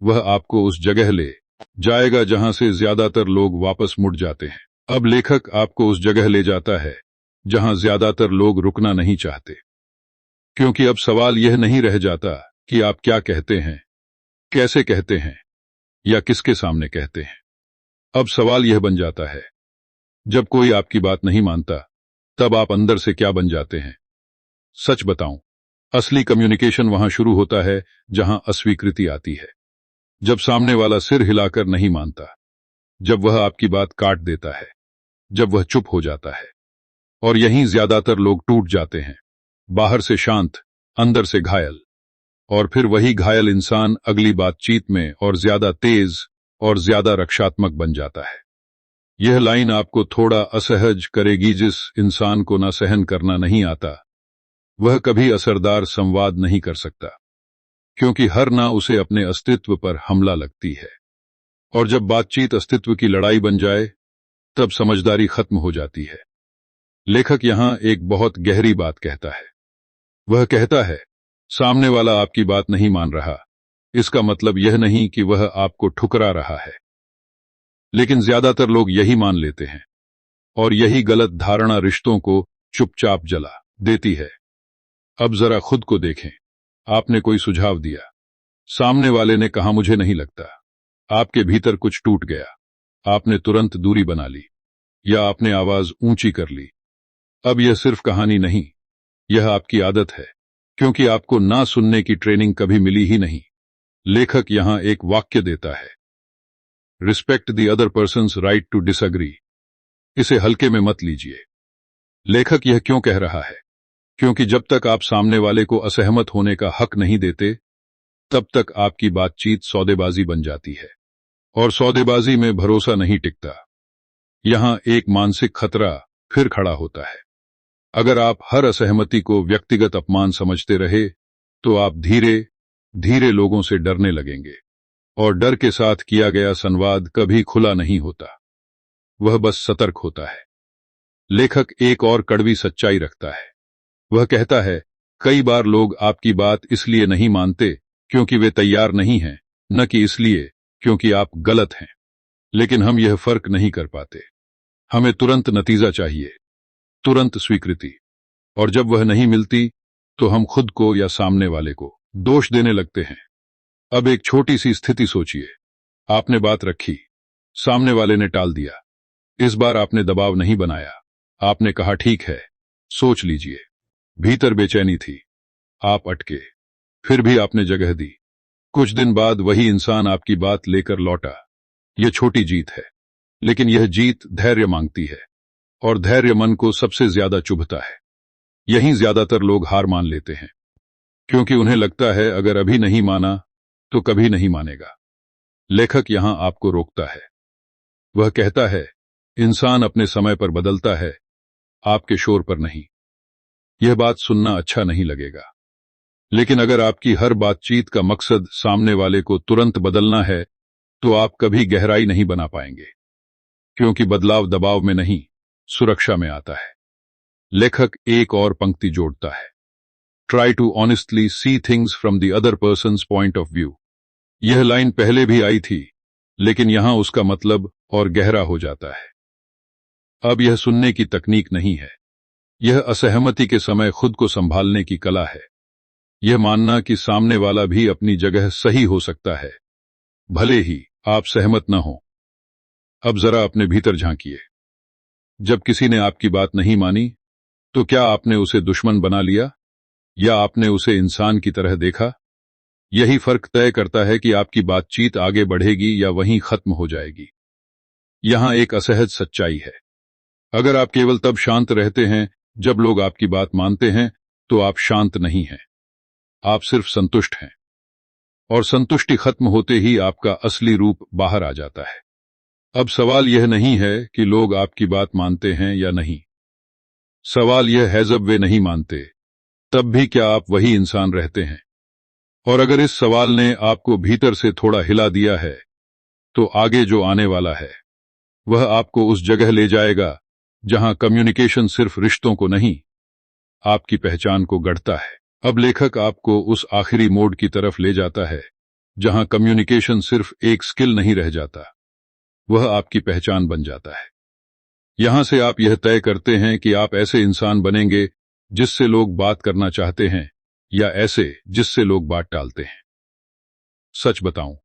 वह आपको उस जगह ले जाएगा जहां से ज्यादातर लोग वापस मुड़ जाते हैं। अब लेखक आपको उस जगह ले जाता है जहां ज्यादातर लोग रुकना नहीं चाहते। क्योंकि अब सवाल यह नहीं रह जाता कि आप क्या कहते हैं, कैसे कहते हैं या किसके सामने कहते हैं। अब सवाल यह बन जाता है, जब कोई आपकी बात नहीं मानता, तब आप अंदर से क्या बन जाते हैं। सच बताऊं, असली कम्युनिकेशन वहां शुरू होता है जहां अस्वीकृति आती है। जब सामने वाला सिर हिलाकर नहीं मानता, जब वह आपकी बात काट देता है, जब वह चुप हो जाता है। और यहीं ज्यादातर लोग टूट जाते हैं। बाहर से शांत, अंदर से घायल। और फिर वही घायल इंसान अगली बातचीत में और ज्यादा तेज और ज्यादा रक्षात्मक बन जाता है। यह लाइन आपको थोड़ा असहज करेगी। जिस इंसान को ना सहन करना नहीं आता, वह कभी असरदार संवाद नहीं कर सकता, क्योंकि हर ना उसे अपने अस्तित्व पर हमला लगती है। और जब बातचीत अस्तित्व की लड़ाई बन जाए, तब समझदारी खत्म हो जाती है। लेखक यहां एक बहुत गहरी बात कहता है। वह कहता है, सामने वाला आपकी बात नहीं मान रहा, इसका मतलब यह नहीं कि वह आपको ठुकरा रहा है। लेकिन ज्यादातर लोग यही मान लेते हैं, और यही गलत धारणा रिश्तों को चुपचाप जला देती है। अब जरा खुद को देखें। आपने कोई सुझाव दिया, सामने वाले ने कहा मुझे नहीं लगता। आपके भीतर कुछ टूट गया। आपने तुरंत दूरी बना ली, या आपने आवाज ऊंची कर ली। अब यह सिर्फ कहानी नहीं, यह आपकी आदत है, क्योंकि आपको ना सुनने की ट्रेनिंग कभी मिली ही नहीं। लेखक यहां एक वाक्य देता है, respect the other person's right to disagree. इसे हल्के में मत लीजिए। लेखक यह क्यों कह रहा है? क्योंकि जब तक आप सामने वाले को असहमत होने का हक नहीं देते, तब तक आपकी बातचीत सौदेबाजी बन जाती है, और सौदेबाजी में भरोसा नहीं टिकता। यहां एक मानसिक खतरा फिर खड़ा होता है। अगर आप हर असहमति को व्यक्तिगत अपमान समझते रहे, तो आप धीरे धीरे लोगों से डरने लगेंगे। और डर के साथ किया गया संवाद कभी खुला नहीं होता, वह बस सतर्क होता है। लेखक एक और कड़वी सच्चाई रखता है। वह कहता है, कई बार लोग आपकी बात इसलिए नहीं मानते क्योंकि वे तैयार नहीं हैं, न कि इसलिए क्योंकि आप गलत हैं। लेकिन हम यह फर्क नहीं कर पाते। हमें तुरंत नतीजा चाहिए, तुरंत स्वीकृति। और जब वह नहीं मिलती, तो हम खुद को या सामने वाले को दोष देने लगते हैं। अब एक छोटी सी स्थिति सोचिए। आपने बात रखी, सामने वाले ने टाल दिया। इस बार आपने दबाव नहीं बनाया। आपने कहा, ठीक है, सोच लीजिए। भीतर बेचैनी थी, आप अटके, फिर भी आपने जगह दी। कुछ दिन बाद वही इंसान आपकी बात लेकर लौटा। यह छोटी जीत है, लेकिन यह जीत धैर्य मांगती है, और धैर्य मन को सबसे ज्यादा चुभता है। यहीं ज्यादातर लोग हार मान लेते हैं, क्योंकि उन्हें लगता है अगर अभी नहीं माना तो कभी नहीं मानेगा। लेखक यहां आपको रोकता है। वह कहता है, इंसान अपने समय पर बदलता है, आपके शोर पर नहीं। यह बात सुनना अच्छा नहीं लगेगा, लेकिन अगर आपकी हर बातचीत का मकसद सामने वाले को तुरंत बदलना है तो आप कभी गहराई नहीं बना पाएंगे, क्योंकि बदलाव दबाव में नहीं, सुरक्षा में आता है। लेखक एक और पंक्ति जोड़ता है, try to honestly see things from the other person's point of view. यह लाइन पहले भी आई थी, लेकिन यहां उसका मतलब और गहरा हो जाता है। अब यह सुनने की तकनीक नहीं है, यह असहमति के समय खुद को संभालने की कला है। यह मानना कि सामने वाला भी अपनी जगह सही हो सकता है, भले ही आप सहमत न हो। अब जरा अपने भीतर झांकिए। जब किसी ने आपकी बात नहीं मानी, तो क्या आपने उसे दुश्मन बना लिया या आपने उसे इंसान की तरह देखा? यही फर्क तय करता है कि आपकी बातचीत आगे बढ़ेगी या वहीं खत्म हो जाएगी। यहां एक असहज सच्चाई है। अगर आप केवल तब शांत रहते हैं जब लोग आपकी बात मानते हैं, तो आप शांत नहीं हैं, आप सिर्फ संतुष्ट हैं। और संतुष्टि खत्म होते ही आपका असली रूप बाहर आ जाता है। अब सवाल यह नहीं है कि लोग आपकी बात मानते हैं या नहीं। सवाल यह है, जब वे नहीं मानते, तब भी क्या आप वही इंसान रहते हैं? और अगर इस सवाल ने आपको भीतर से थोड़ा हिला दिया है, तो आगे जो आने वाला है वह आपको उस जगह ले जाएगा जहां कम्युनिकेशन सिर्फ रिश्तों को नहीं, आपकी पहचान को गढ़ता है। अब लेखक आपको उस आखिरी मोड़ की तरफ ले जाता है जहां कम्युनिकेशन सिर्फ एक स्किल नहीं रह जाता, वह आपकी पहचान बन जाता है। यहां से आप यह तय करते हैं कि आप ऐसे इंसान बनेंगे जिससे लोग बात करना चाहते हैं या ऐसे जिससे लोग बात टालते हैं। सच बताऊं,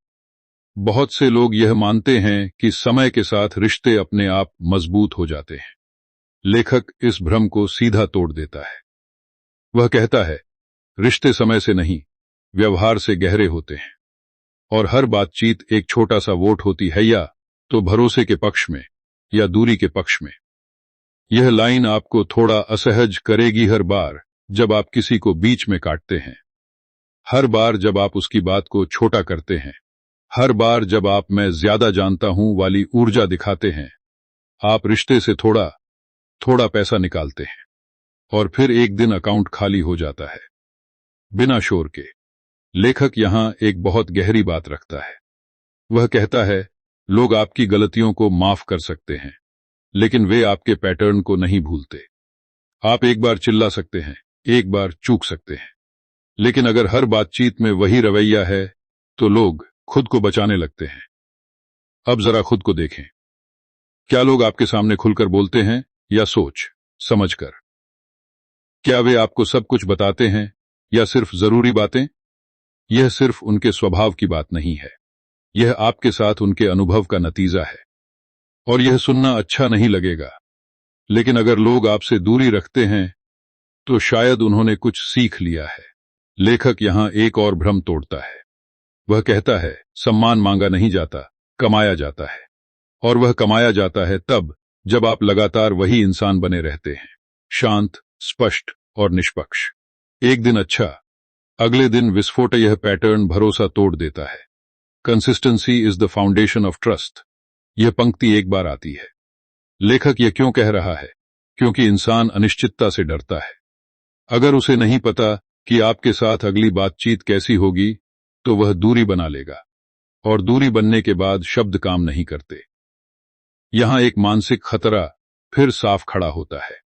बहुत से लोग यह मानते हैं कि समय के साथ रिश्ते अपने आप मजबूत हो जाते हैं। लेखक इस भ्रम को सीधा तोड़ देता है। वह कहता है, रिश्ते समय से नहीं, व्यवहार से गहरे होते हैं, और हर बातचीत एक छोटा सा वोट होती है, या तो भरोसे के पक्ष में या दूरी के पक्ष में। यह लाइन आपको थोड़ा असहज करेगी हर बार जब आप किसी को बीच में काटते हैं, हर बार जब आप उसकी बात को छोटा करते हैं, हर बार जब आप मैं ज्यादा जानता हूं वाली ऊर्जा दिखाते हैं। आप रिश्ते से थोड़ा थोड़ा पैसा निकालते हैं और फिर एक दिन अकाउंट खाली हो जाता है, बिना शोर के। लेखक यहां एक बहुत गहरी बात रखता है। वह कहता है, लोग आपकी गलतियों को माफ कर सकते हैं, लेकिन वे आपके पैटर्न को नहीं भूलते। आप एक बार चिल्ला सकते हैं, एक बार चूक सकते हैं, लेकिन अगर हर बातचीत में वही रवैया है, तो लोग खुद को बचाने लगते हैं। अब जरा खुद को देखें। क्या लोग आपके सामने खुलकर बोलते हैं या सोच समझकर? क्या वे आपको सब कुछ बताते हैं या सिर्फ जरूरी बातें? यह सिर्फ उनके स्वभाव की बात नहीं है, यह आपके साथ उनके अनुभव का नतीजा है। और यह सुनना अच्छा नहीं लगेगा, लेकिन अगर लोग आपसे दूरी रखते हैं तो शायद उन्होंने कुछ सीख लिया है। लेखक यहां एक और भ्रम तोड़ता है। वह कहता है, सम्मान मांगा नहीं जाता, कमाया जाता है। और वह कमाया जाता है तब जब आप लगातार वही इंसान बने रहते हैं, शांत, स्पष्ट और निष्पक्ष। एक दिन अच्छा, अगले दिन विस्फोट। यह पैटर्न भरोसा तोड़ देता है। Consistency is the foundation of trust. यह पंक्ति एक बार आती है। लेखक यह क्यों कह रहा है? क्योंकि इंसान अनिश्चितता से डरता है। अगर उसे नहीं पता कि आपके साथ अगली बातचीत कैसी होगी, तो वह दूरी बना लेगा, और दूरी बनने के बाद शब्द काम नहीं करते। यहां एक मानसिक खतरा फिर साफ खड़ा होता है।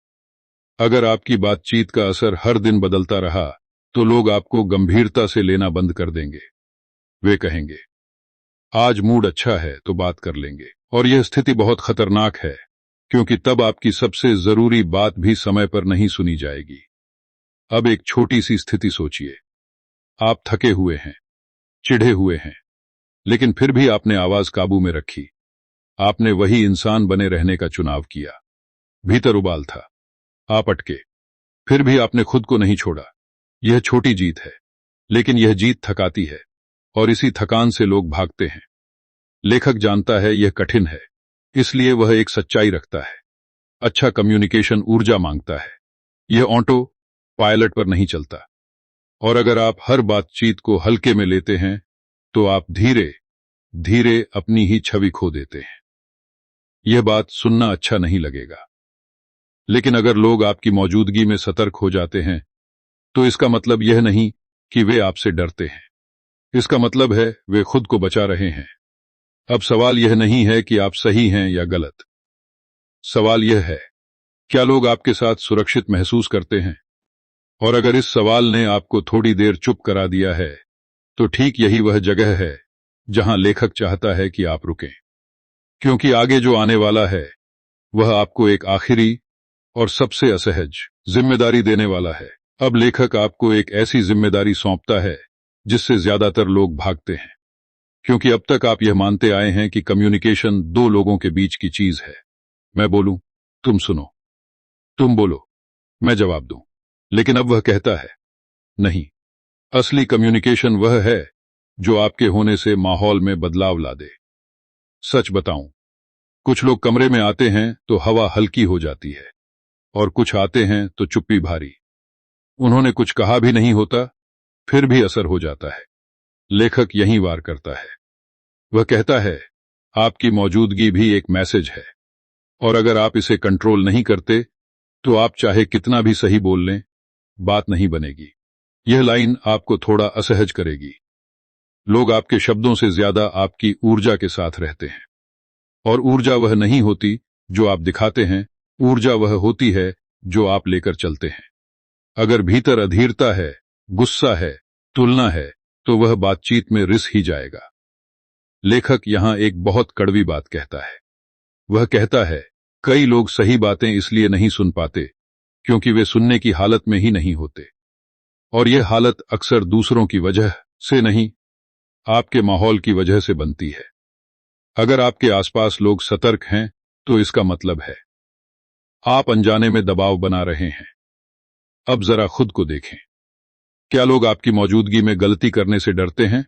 अगर आपकी बातचीत का असर हर दिन बदलता रहा, तो लोग आपको गंभीरता से लेना बंद कर देंगे। वे कहेंगे, आज मूड अच्छा है तो बात कर लेंगे। और यह स्थिति बहुत खतरनाक है, क्योंकि तब आपकी सबसे जरूरी बात भी समय पर नहीं सुनी जाएगी। अब एक छोटी सी स्थिति सोचिए। आप थके हुए हैं, चिढ़े हुए हैं, लेकिन फिर भी आपने आवाज काबू में रखी। आपने वही इंसान बने रहने का चुनाव किया। भीतर उबाल था, आप अटके, फिर भी आपने खुद को नहीं छोड़ा। यह छोटी जीत है, लेकिन यह जीत थकाती है, और इसी थकान से लोग भागते हैं। लेखक जानता है यह कठिन है, इसलिए वह एक सच्चाई रखता है। अच्छा कम्युनिकेशन ऊर्जा मांगता है। यह ऑटो पायलट पर नहीं चलता। और अगर आप हर बातचीत को हल्के में लेते हैं तो आप धीरे धीरे अपनी ही छवि खो देते हैं। यह बात सुनना अच्छा नहीं लगेगा, लेकिन अगर लोग आपकी मौजूदगी में सतर्क हो जाते हैं तो इसका मतलब यह नहीं कि वे आपसे डरते हैं। इसका मतलब है वे खुद को बचा रहे हैं। अब सवाल यह नहीं है कि आप सही हैं या गलत। सवाल यह है, क्या लोग आपके साथ सुरक्षित महसूस करते हैं? और अगर इस सवाल ने आपको थोड़ी देर चुप करा दिया है तो ठीक यही वह जगह है जहां लेखक चाहता है कि आप रुकें, क्योंकि आगे जो आने वाला है वह आपको एक आखिरी और सबसे असहज जिम्मेदारी देने वाला है। अब लेखक आपको एक ऐसी जिम्मेदारी सौंपता है जिससे ज्यादातर लोग भागते हैं, क्योंकि अब तक आप यह मानते आए हैं कि कम्युनिकेशन दो लोगों के बीच की चीज है। मैं बोलूं, तुम सुनो, तुम बोलो, मैं जवाब दूं। लेकिन अब वह कहता है, नहीं, असली कम्युनिकेशन वह है जो आपके होने से माहौल में बदलाव ला दे। सच बताऊं, कुछ लोग कमरे में आते हैं तो हवा हल्की हो जाती है, और कुछ आते हैं तो चुप्पी भारी। उन्होंने कुछ कहा भी नहीं होता, फिर भी असर हो जाता है। लेखक यहीं वार करता है। वह कहता है, आपकी मौजूदगी भी एक मैसेज है, और अगर आप इसे कंट्रोल नहीं करते तो आप चाहे कितना भी सही बोल लें, बात नहीं बनेगी। यह लाइन आपको थोड़ा असहज करेगी। लोग आपके शब्दों से ज्यादा आपकी ऊर्जा के साथ रहते हैं, और ऊर्जा वह नहीं होती जो आप दिखाते हैं, ऊर्जा वह होती है जो आप लेकर चलते हैं। अगर भीतर अधीरता है, गुस्सा है, तुलना है, तो वह बातचीत में रिस ही जाएगा। लेखक यहां एक बहुत कड़वी बात कहता है। वह कहता है, कई लोग सही बातें इसलिए नहीं सुन पाते क्योंकि वे सुनने की हालत में ही नहीं होते, और यह हालत अक्सर दूसरों की वजह से नहीं, आपके माहौल की वजह से बनती है। अगर आपके आसपास लोग सतर्क हैं तो इसका मतलब है आप अनजाने में दबाव बना रहे हैं। अब जरा खुद को देखें। क्या लोग आपकी मौजूदगी में गलती करने से डरते हैं?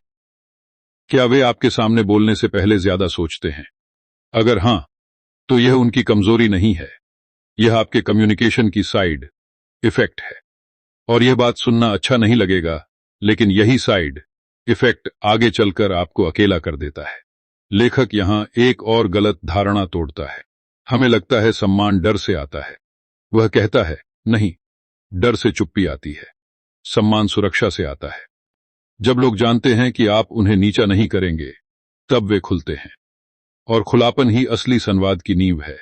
क्या वे आपके सामने बोलने से पहले ज्यादा सोचते हैं? अगर हां, तो यह उनकी कमजोरी नहीं है, यह आपके कम्युनिकेशन की साइड इफेक्ट है। और यह बात सुनना अच्छा नहीं लगेगा, लेकिन यही साइड इफेक्ट आगे चलकर आपको अकेला कर देता है। लेखक यहां एक और गलत धारणा तोड़ता है। हमें लगता है सम्मान डर से आता है। वह कहता है, नहीं, डर से चुप्पी आती है, सम्मान सुरक्षा से आता है। जब लोग जानते हैं कि आप उन्हें नीचा नहीं करेंगे, तब वे खुलते हैं, और खुलापन ही असली संवाद की नींव है।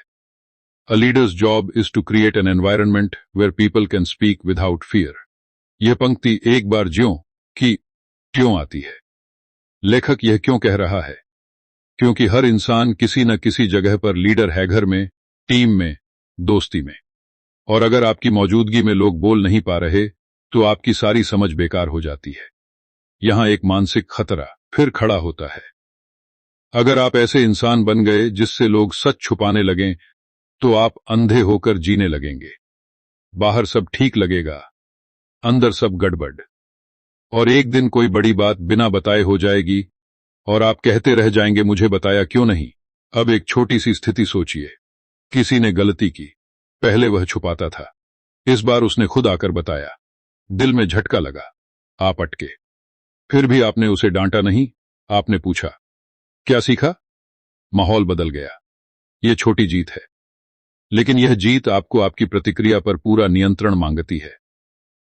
A leader's job is to create an environment where people can speak without fear. यह पंक्ति एक बार ज्यों की क्यों आती है। लेखक यह क्यों कह रहा है? क्योंकि हर इंसान किसी न किसी जगह पर लीडर है, घर में, टीम में, दोस्ती में। और अगर आपकी मौजूदगी में लोग बोल नहीं पा रहे तो आपकी सारी समझ बेकार हो जाती है। यहां एक मानसिक खतरा फिर खड़ा होता है। अगर आप ऐसे इंसान बन गए जिससे लोग सच छुपाने लगें तो आप अंधे होकर जीने लगेंगे। बाहर सब ठीक लगेगा, अंदर सब गड़बड़। और एक दिन कोई बड़ी बात बिना बताए हो जाएगी और आप कहते रह जाएंगे, मुझे बताया क्यों नहीं। अब एक छोटी सी स्थिति सोचिए, किसी ने गलती की, पहले वह छुपाता था, इस बार उसने खुद आकर बताया। दिल में झटका लगा, आप अटके। फिर भी आपने उसे डांटा नहीं, आपने पूछा, क्या सीखा? माहौल बदल गया। यह छोटी जीत है, लेकिन यह जीत आपको आपकी प्रतिक्रिया पर पूरा नियंत्रण मांगती है,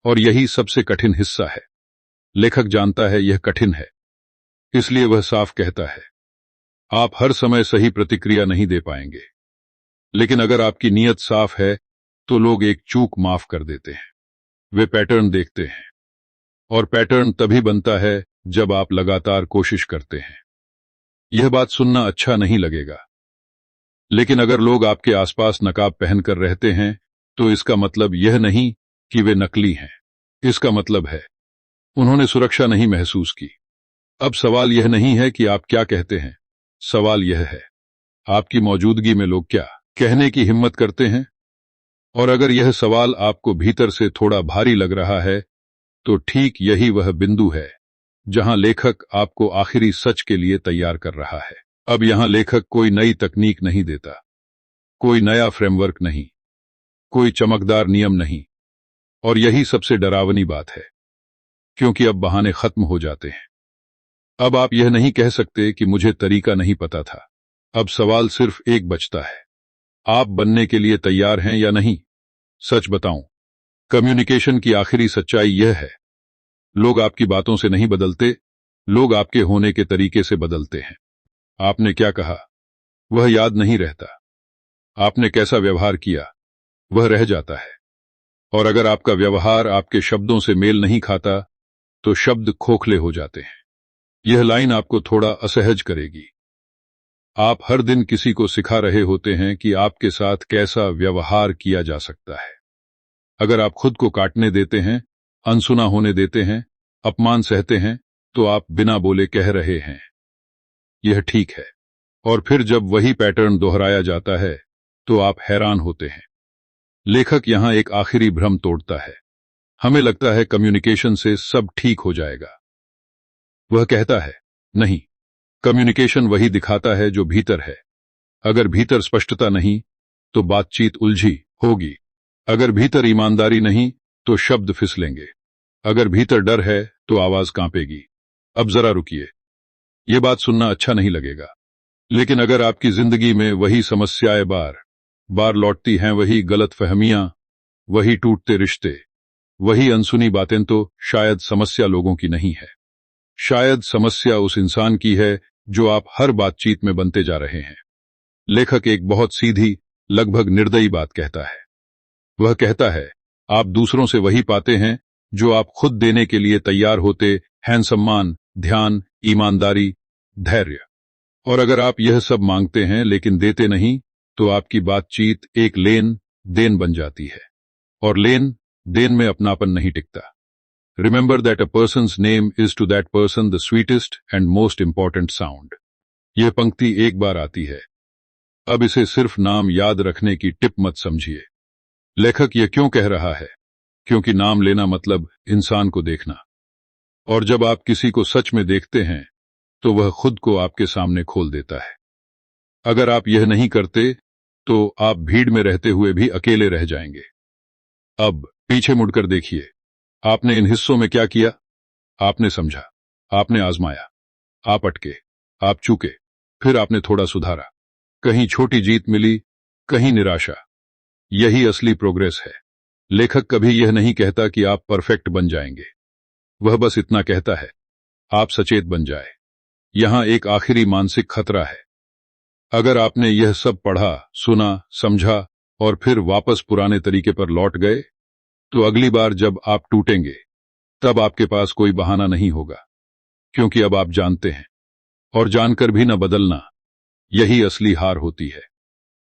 और यही सबसे कठिन हिस्सा है। लेखक जानता है यह कठिन है, इसलिए वह साफ कहता है, आप हर समय सही प्रतिक्रिया नहीं दे पाएंगे, लेकिन अगर आपकी नीयत साफ है तो लोग एक चूक माफ कर देते हैं। वे पैटर्न देखते हैं, और पैटर्न तभी बनता है जब आप लगातार कोशिश करते हैं। यह बात सुनना अच्छा नहीं लगेगा, लेकिन अगर लोग आपके आसपास नकाब पहनकर रहते हैं तो इसका मतलब यह नहीं कि वे नकली हैं। इसका मतलब है उन्होंने सुरक्षा नहीं महसूस की। अब सवाल यह नहीं है कि आप क्या कहते हैं, सवाल यह है आपकी मौजूदगी में लोग क्या कहने की हिम्मत करते हैं। और अगर यह सवाल आपको भीतर से थोड़ा भारी लग रहा है तो ठीक यही वह बिंदु है जहां लेखक आपको आखिरी सच के लिए तैयार कर रहा है। अब यहां लेखक कोई नई तकनीक नहीं देता, कोई नया फ्रेमवर्क नहीं, कोई चमकदार नियम नहीं, और यही सबसे डरावनी बात है। क्योंकि अब बहाने खत्म हो जाते हैं। अब आप यह नहीं कह सकते कि मुझे तरीका नहीं पता था। अब सवाल सिर्फ एक बचता है, आप बनने के लिए तैयार हैं या नहीं। सच बताऊं, कम्युनिकेशन की आखिरी सच्चाई यह है, लोग आपकी बातों से नहीं बदलते, लोग आपके होने के तरीके से बदलते हैं। आपने क्या कहा वह याद नहीं रहता, आपने कैसा व्यवहार किया वह रह जाता है। और अगर आपका व्यवहार आपके शब्दों से मेल नहीं खाता तो शब्द खोखले हो जाते हैं। यह लाइन आपको थोड़ा असहज करेगी। आप हर दिन किसी को सिखा रहे होते हैं कि आपके साथ कैसा व्यवहार किया जा सकता है। अगर आप खुद को काटने देते हैं, अनसुना होने देते हैं, अपमान सहते हैं, तो आप बिना बोले कह रहे हैं यह ठीक है। और फिर जब वही पैटर्न दोहराया जाता है तो आप हैरान होते हैं। लेखक यहां एक आखिरी भ्रम तोड़ता है। हमें लगता है कम्युनिकेशन से सब ठीक हो जाएगा। वह कहता है, नहीं, कम्युनिकेशन वही दिखाता है जो भीतर है। अगर भीतर स्पष्टता नहीं तो बातचीत उलझी होगी। अगर भीतर ईमानदारी नहीं तो शब्द फिसलेंगे। अगर भीतर डर है तो आवाज कांपेगी। अब जरा रुकिए, यह बात सुनना अच्छा नहीं लगेगा, लेकिन अगर आपकी जिंदगी में वही समस्याएं बार बार लौटती हैं, वही गलतफहमियां, वही टूटते रिश्ते, वही अनसुनी बातें, तो शायद समस्या लोगों की नहीं है। शायद समस्या उस इंसान की है जो आप हर बातचीत में बनते जा रहे हैं। लेखक एक बहुत सीधी, लगभग निर्दयी बात कहता है। वह कहता है, आप दूसरों से वही पाते हैं जो आप खुद देने के लिए तैयार होते हैं, सम्मान, ध्यान, ईमानदारी, धैर्य। और अगर आप यह सब मांगते हैं लेकिन देते नहीं, तो आपकी बातचीत एक लेन देन बन जाती है, और लेन देन में अपनापन नहीं टिकता। Remember that a person's name is to that person the sweetest and most important sound. यह पंक्ति एक बार आती है, अब इसे सिर्फ नाम याद रखने की टिप मत समझिए। लेखक यह क्यों कह रहा है? क्योंकि नाम लेना मतलब इंसान को देखना, और जब आप किसी को सच में देखते हैं तो वह खुद को आपके सामने खोल देता है। अगर आप यह नहीं करते तो आप भीड़ में रहते हुए भी अकेले रह जाएंगे। अब पीछे मुड़कर देखिए, आपने इन हिस्सों में क्या किया? आपने समझा, आपने आजमाया, आप अटके, आप चूके, फिर आपने थोड़ा सुधारा। कहीं छोटी जीत मिली, कहीं निराशा। यही असली प्रोग्रेस है। लेखक कभी यह नहीं कहता कि आप परफेक्ट बन जाएंगे, वह बस इतना कहता है, आप सचेत बन जाए। यहां एक आखिरी मानसिक खतरा है। अगर आपने यह सब पढ़ा, सुना, समझा और फिर वापस पुराने तरीके पर लौट गए, तो अगली बार जब आप टूटेंगे तब आपके पास कोई बहाना नहीं होगा, क्योंकि अब आप जानते हैं। और जानकर भी न बदलना, यही असली हार होती है।